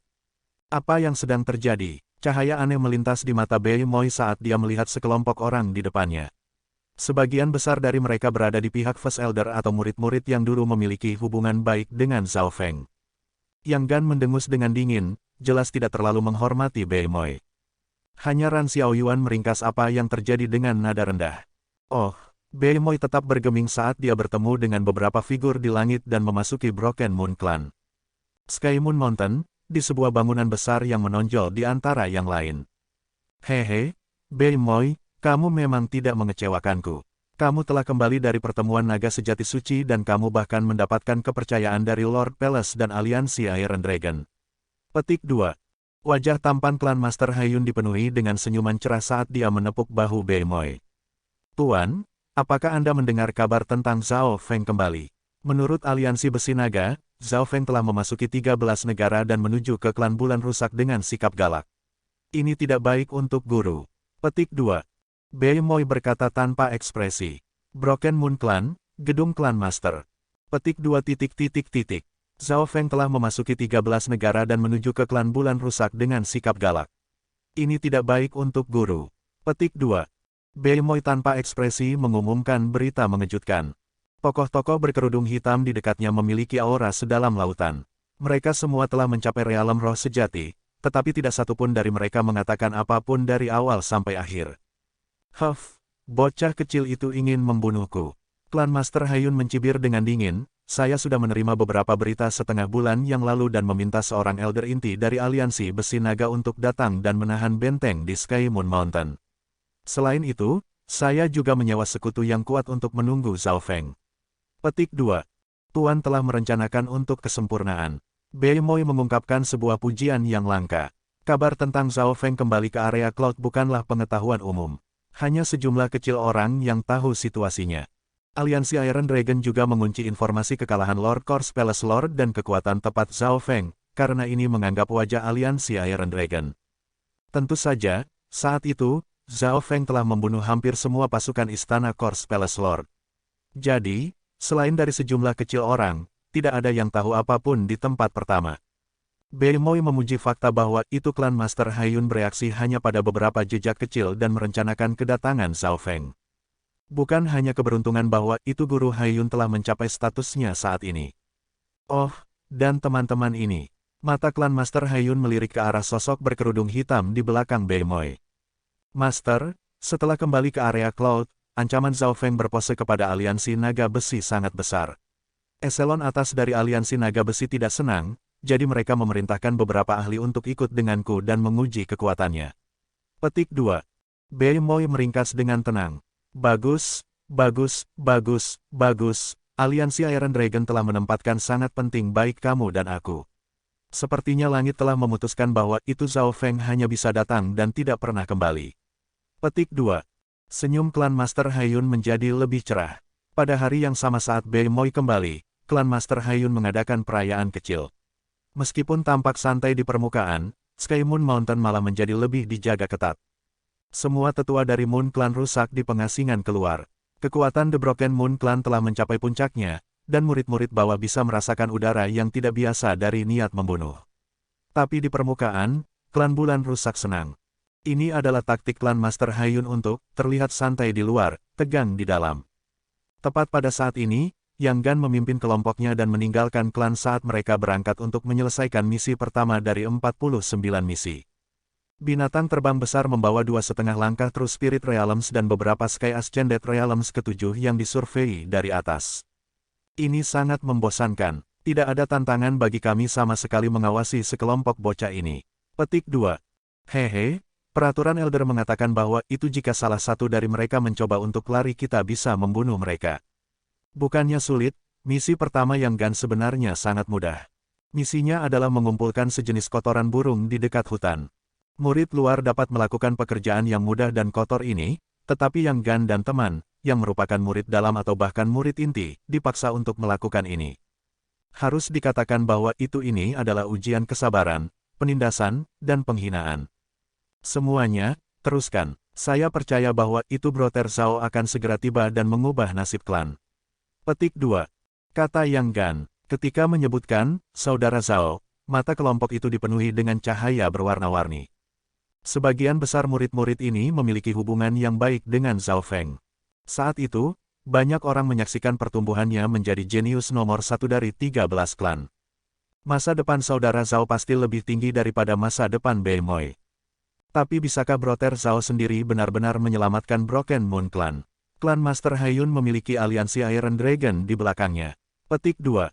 Apa yang sedang terjadi? Cahaya aneh melintas di mata Bei Moi saat dia melihat sekelompok orang di depannya. Sebagian besar dari mereka berada di pihak First Elder atau murid-murid yang dulu memiliki hubungan baik dengan Zhao Feng. Yang Gan mendengus dengan dingin, jelas tidak terlalu menghormati Bei Moi. Hanya Ran Xiaoyuan meringkas apa yang terjadi dengan nada rendah. Oh, Bei Moi tetap bergeming saat dia bertemu dengan beberapa figur di langit dan memasuki Broken Moon Clan. Sky Moon Mountain, di sebuah bangunan besar yang menonjol di antara yang lain. Hehe, Bei Moi, kamu memang tidak mengecewakanku. Kamu telah kembali dari pertemuan naga sejati suci dan kamu bahkan mendapatkan kepercayaan dari Lord Palace dan aliansi Iron Dragon. Petik 2. Wajah tampan klan Master Haiyun dipenuhi dengan senyuman cerah saat dia menepuk bahu Beimoy. Tuan, apakah Anda mendengar kabar tentang Zhao Feng kembali? Menurut Aliansi Besi Naga, Zhao Feng telah memasuki 13 negara dan menuju ke klan Bulan Rusak dengan sikap galak. Ini tidak baik untuk guru. Petik 2. Beimoy berkata tanpa ekspresi. Broken Moon Clan, Gedung Klan Master. Petik 2. Zhao Feng telah memasuki 13 negara dan menuju ke klan Bulan Rusak dengan sikap galak. Ini tidak baik untuk guru. Petik 2. Beimoy tanpa ekspresi mengumumkan berita mengejutkan. Tokoh-tokoh berkerudung hitam di dekatnya memiliki aura sedalam lautan. Mereka semua telah mencapai realem roh sejati, tetapi tidak satupun dari mereka mengatakan apapun dari awal sampai akhir. Bocah kecil itu ingin membunuhku. Klan Master Haiyun mencibir dengan dingin. Saya sudah menerima beberapa berita setengah bulan yang lalu dan meminta seorang elder inti dari Aliansi Besi Naga untuk datang dan menahan benteng di Sky Moon Mountain. Selain itu, saya juga menyewa sekutu yang kuat untuk menunggu Zhao Feng. Petik 2. Tuan telah merencanakan untuk kesempurnaan. Beimoy mengungkapkan sebuah pujian yang langka. Kabar tentang Zhao Feng kembali ke area Cloud bukanlah pengetahuan umum. Hanya sejumlah kecil orang yang tahu situasinya. Aliansi Iron Dragon juga mengunci informasi kekalahan Lord Course Palace Lord dan kekuatan tepat Zhao Feng, karena ini menganggap wajah Aliansi Iron Dragon. Tentu saja, saat itu, Zhao Feng telah membunuh hampir semua pasukan istana Course Palace Lord. Jadi, selain dari sejumlah kecil orang, tidak ada yang tahu apapun di tempat pertama. Beimoy memuji fakta bahwa itu klan Master Haiyun bereaksi hanya pada beberapa jejak kecil dan merencanakan kedatangan Zhao Feng. Bukan hanya keberuntungan bahwa itu guru Haiyun telah mencapai statusnya saat ini. Oh, dan teman-teman ini. Mata klan Master Haiyun melirik ke arah sosok berkerudung hitam di belakang Beimoy. Master, setelah kembali ke area Cloud, ancaman Zhao Feng berpose kepada Aliansi Naga Besi sangat besar. Eselon atas dari Aliansi Naga Besi tidak senang, jadi mereka memerintahkan beberapa ahli untuk ikut denganku dan menguji kekuatannya. Petik 2. Beimoy meringkas dengan tenang. Bagus. Aliansi Iron Dragon telah menempatkan sangat penting baik kamu dan aku. Sepertinya langit telah memutuskan bahwa itu Zhao Feng hanya bisa datang dan tidak pernah kembali. Petik 2. Senyum klan Master Haiyun menjadi lebih cerah. Pada hari yang sama saat Beimoy kembali, klan Master Haiyun mengadakan perayaan kecil. Meskipun tampak santai di permukaan, Sky Moon Mountain malah menjadi lebih dijaga ketat. Semua tetua dari Moon Clan rusak di pengasingan keluar. Kekuatan The Broken Moon Clan telah mencapai puncaknya, dan murid-murid bawah bisa merasakan udara yang tidak biasa dari niat membunuh. Tapi di permukaan, klan Bulan Rusak senang. Ini adalah taktik klan Master Haiyun untuk terlihat santai di luar, tegang di dalam. Tepat pada saat ini, Yang Gan memimpin kelompoknya dan meninggalkan klan saat mereka berangkat untuk menyelesaikan misi pertama dari 49 misi. Binatang terbang besar membawa 2,5 langkah True Spirit Realms dan beberapa Sky Ascended Realms ke-7 yang disurvei dari atas. Ini sangat membosankan. Tidak ada tantangan bagi kami sama sekali mengawasi sekelompok bocah ini. Petik 2. Hehe, peraturan Elder mengatakan bahwa itu jika salah satu dari mereka mencoba untuk lari kita bisa membunuh mereka. Bukannya sulit, misi pertama Yang Gan sebenarnya sangat mudah. Misinya adalah mengumpulkan sejenis kotoran burung di dekat hutan. Murid luar dapat melakukan pekerjaan yang mudah dan kotor ini, tetapi Yang Gan dan teman, yang merupakan murid dalam atau bahkan murid inti, dipaksa untuk melakukan ini. Harus dikatakan bahwa ini adalah ujian kesabaran, penindasan, dan penghinaan. Semuanya, teruskan. Saya percaya bahwa itu Brother Zhao akan segera tiba dan mengubah nasib klan. Petik 2. Kata Yang Gan, ketika menyebutkan, Saudara Zhao, mata kelompok itu dipenuhi dengan cahaya berwarna-warni. Sebagian besar murid-murid ini memiliki hubungan yang baik dengan Zhao Feng. Saat itu, banyak orang menyaksikan pertumbuhannya menjadi jenius nomor 1 dari 13 klan. Masa depan Saudara Zhao pasti lebih tinggi daripada masa depan Beimoy. Tapi bisakah Brother Zhao sendiri benar-benar menyelamatkan Broken Moon Clan? Klan Master Haiyun memiliki aliansi Iron Dragon di belakangnya. Petik 2.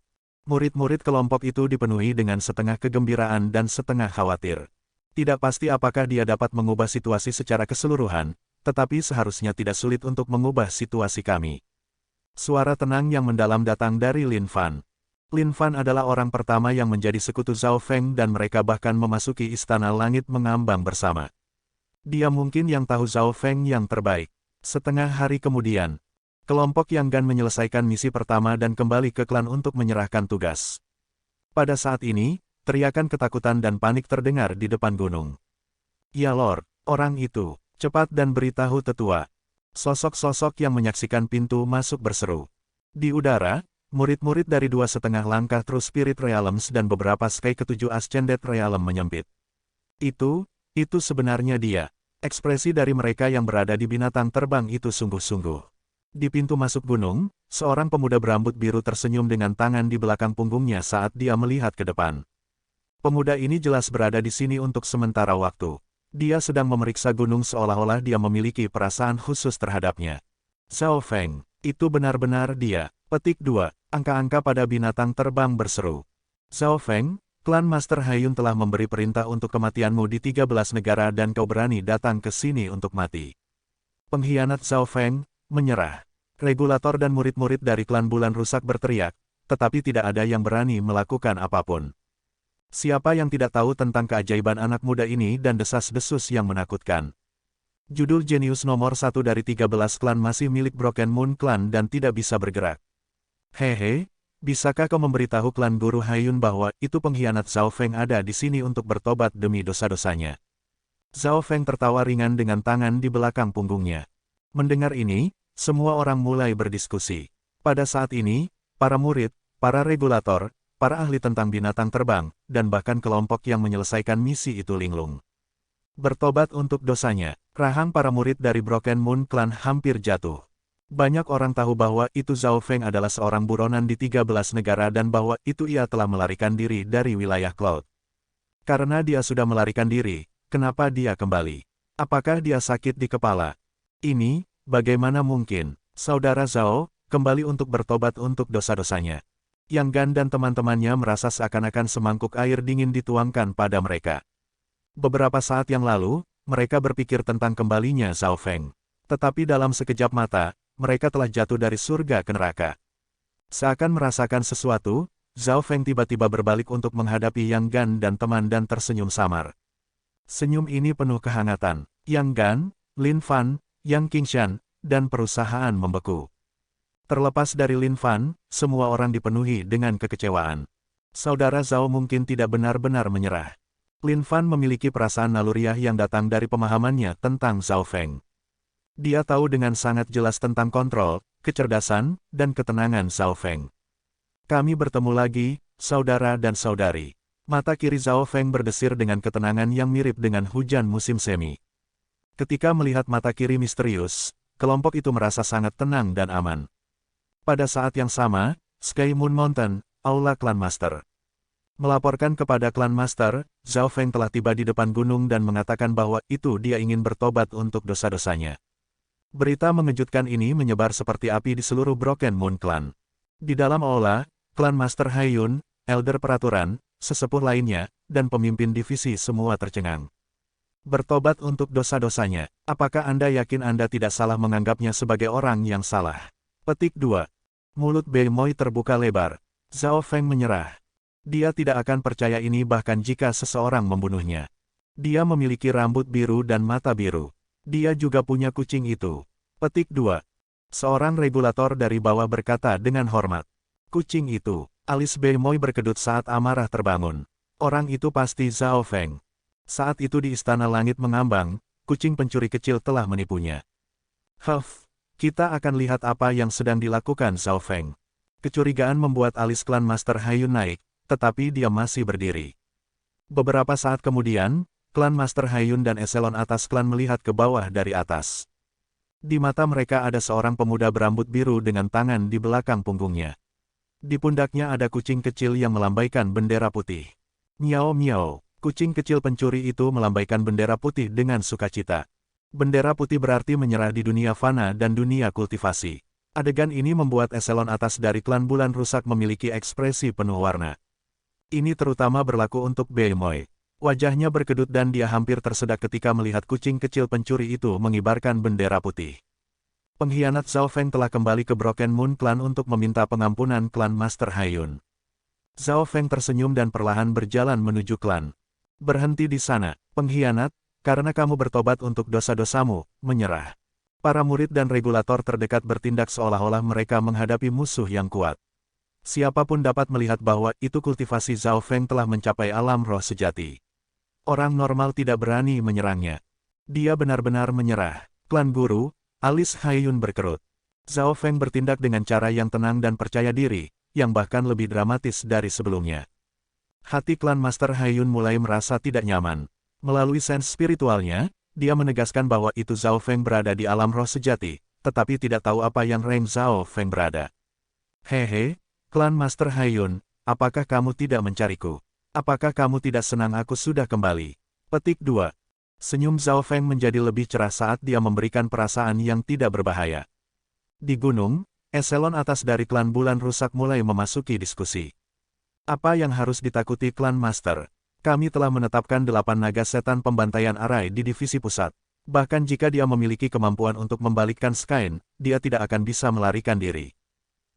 Murid-murid kelompok itu dipenuhi dengan setengah kegembiraan dan setengah khawatir. Tidak pasti apakah dia dapat mengubah situasi secara keseluruhan, tetapi seharusnya tidak sulit untuk mengubah situasi kami. Suara tenang yang mendalam datang dari Lin Fan. Lin Fan adalah orang pertama yang menjadi sekutu Zhao Feng dan mereka bahkan memasuki Istana Langit Mengambang bersama. Dia mungkin yang tahu Zhao Feng yang terbaik. Setengah hari kemudian, kelompok Yang Gan menyelesaikan misi pertama dan kembali ke klan untuk menyerahkan tugas. Pada saat ini, teriakan ketakutan dan panik terdengar di depan gunung. "Ya Lord, orang itu, cepat dan beritahu tetua." Sosok-sosok yang menyaksikan pintu masuk berseru. Di udara, murid-murid dari 2,5 langkah True Spirit Realms dan beberapa Sky ke-7 Ascended Realm menyempit. Itu sebenarnya dia. Ekspresi dari mereka yang berada di binatang terbang itu sungguh-sungguh. Di pintu masuk gunung, seorang pemuda berambut biru tersenyum dengan tangan di belakang punggungnya saat dia melihat ke depan. Pemuda ini jelas berada di sini untuk sementara waktu. Dia sedang memeriksa gunung seolah-olah dia memiliki perasaan khusus terhadapnya. Zhao Feng, itu benar-benar dia. Petik 2. Angka-angka pada binatang terbang berseru. Zhao Feng, klan Master Haiyun telah memberi perintah untuk kematianmu di 13 negara dan kau berani datang ke sini untuk mati. Pengkhianat Zhao Feng, menyerah. Regulator dan murid-murid dari klan Bulan Rusak berteriak, tetapi tidak ada yang berani melakukan apapun. Siapa yang tidak tahu tentang keajaiban anak muda ini dan desas-desus yang menakutkan? Judul jenius nomor 1 dari 13 klan masih milik Broken Moon Clan dan tidak bisa bergerak. Hehe, bisakah kau memberitahu klan Guru Haiyun bahwa itu pengkhianat Zhao Feng ada di sini untuk bertobat demi dosa-dosanya? Zhao Feng tertawa ringan dengan tangan di belakang punggungnya. Mendengar ini, semua orang mulai berdiskusi. Pada saat ini, para murid, para regulator, para ahli tentang binatang terbang, dan bahkan kelompok yang menyelesaikan misi itu linglung. Bertobat untuk dosanya, rahang para murid dari Broken Moon Clan hampir jatuh. Banyak orang tahu bahwa itu Zhao Feng adalah seorang buronan di 13 negara dan bahwa itu ia telah melarikan diri dari wilayah Cloud. Karena dia sudah melarikan diri, kenapa dia kembali? Apakah dia sakit di kepala? Ini, bagaimana mungkin? Saudara Zhao, kembali untuk bertobat untuk dosa-dosanya. Yang Gan dan teman-temannya merasa seakan-akan semangkuk air dingin dituangkan pada mereka. Beberapa saat yang lalu, mereka berpikir tentang kembalinya Zhao Feng. Tetapi dalam sekejap mata, mereka telah jatuh dari surga ke neraka. Seakan merasakan sesuatu, Zhao Feng tiba-tiba berbalik untuk menghadapi Yang Gan dan teman dan tersenyum samar. Senyum ini penuh kehangatan. Yang Gan, Lin Fan, Yang Qingshan, dan perusahaan membeku. Terlepas dari Lin Fan, semua orang dipenuhi dengan kekecewaan. Saudara Zhao mungkin tidak benar-benar menyerah. Lin Fan memiliki perasaan naluriah yang datang dari pemahamannya tentang Zhao Feng. Dia tahu dengan sangat jelas tentang kontrol, kecerdasan, dan ketenangan Zhao Feng. Kami bertemu lagi, saudara dan saudari. Mata kiri Zhao Feng berdesir dengan ketenangan yang mirip dengan hujan musim semi. Ketika melihat mata kiri misterius, kelompok itu merasa sangat tenang dan aman. Pada saat yang sama, Sky Moon Mountain, Aula Klan Master, melaporkan kepada Klan Master, Zhao Feng telah tiba di depan gunung dan mengatakan bahwa itu dia ingin bertobat untuk dosa-dosanya. Berita mengejutkan ini menyebar seperti api di seluruh Broken Moon Clan. Di dalam Aula, Klan Master Haiyun, Elder Peraturan, sesepuh lainnya, dan pemimpin divisi semua tercengang. Bertobat untuk dosa-dosanya, apakah Anda yakin Anda tidak salah menganggapnya sebagai orang yang salah? Petik 2. Mulut Bei Moi terbuka lebar. Zhao Feng menyerah. Dia tidak akan percaya ini bahkan jika seseorang membunuhnya. Dia memiliki rambut biru dan mata biru. Dia juga punya kucing itu. Petik 2. Seorang regulator dari bawah berkata dengan hormat. Kucing itu. Alis Bei Moi berkedut saat amarah terbangun. Orang itu pasti Zhao Feng. Saat itu di Istana Langit Mengambang, kucing pencuri kecil telah menipunya. Huff. Kita akan lihat apa yang sedang dilakukan Zhao Feng. Kecurigaan membuat alis klan Master Haiyun naik, tetapi dia masih berdiri. Beberapa saat kemudian, klan Master Haiyun dan eselon atas klan melihat ke bawah dari atas. Di mata mereka ada seorang pemuda berambut biru dengan tangan di belakang punggungnya. Di pundaknya ada kucing kecil yang melambaikan bendera putih. Miao miao, kucing kecil pencuri itu melambaikan bendera putih dengan sukacita. Bendera putih berarti menyerah di dunia fana dan dunia kultivasi. Adegan ini membuat eselon atas dari klan Bulan Rusak memiliki ekspresi penuh warna. Ini terutama berlaku untuk Bei Moi. Wajahnya berkedut dan dia hampir tersedak ketika melihat kucing kecil pencuri itu mengibarkan bendera putih. Pengkhianat Zhao Feng telah kembali ke Broken Moon Clan untuk meminta pengampunan klan Master Haiyun. Zhao Feng tersenyum dan perlahan berjalan menuju klan. Berhenti di sana, pengkhianat, karena kamu bertobat untuk dosa-dosamu, menyerah. Para murid dan regulator terdekat bertindak seolah-olah mereka menghadapi musuh yang kuat. Siapapun dapat melihat bahwa itu kultivasi Zhao Feng telah mencapai alam roh sejati. Orang normal tidak berani menyerangnya. Dia benar-benar menyerah. Klan guru, alis Haiyun berkerut. Zhao Feng bertindak dengan cara yang tenang dan percaya diri, yang bahkan lebih dramatis dari sebelumnya. Hati klan Master Haiyun mulai merasa tidak nyaman. Melalui sense spiritualnya, dia menegaskan bahwa itu Zhao Feng berada di alam roh sejati, tetapi tidak tahu apa yang rank Zhao Feng berada. Hehe, klan Master Haiyun, apakah kamu tidak mencariku? Apakah kamu tidak senang aku sudah kembali? Petik 2. Senyum Zhao Feng menjadi lebih cerah saat dia memberikan perasaan yang tidak berbahaya. Di gunung, eselon atas dari klan bulan rusak mulai memasuki diskusi. Apa yang harus ditakuti klan Master? Kami telah menetapkan 8 naga setan pembantaian arai di divisi pusat. Bahkan jika dia memiliki kemampuan untuk membalikkan Skyne, dia tidak akan bisa melarikan diri.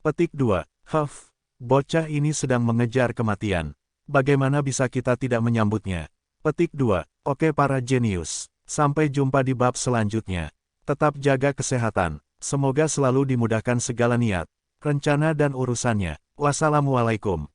Petik 2. Huff, bocah ini sedang mengejar kematian. Bagaimana bisa kita tidak menyambutnya? Petik 2. Oke para jenius. Sampai jumpa di bab selanjutnya. Tetap jaga kesehatan. Semoga selalu dimudahkan segala niat, rencana dan urusannya. Wassalamualaikum.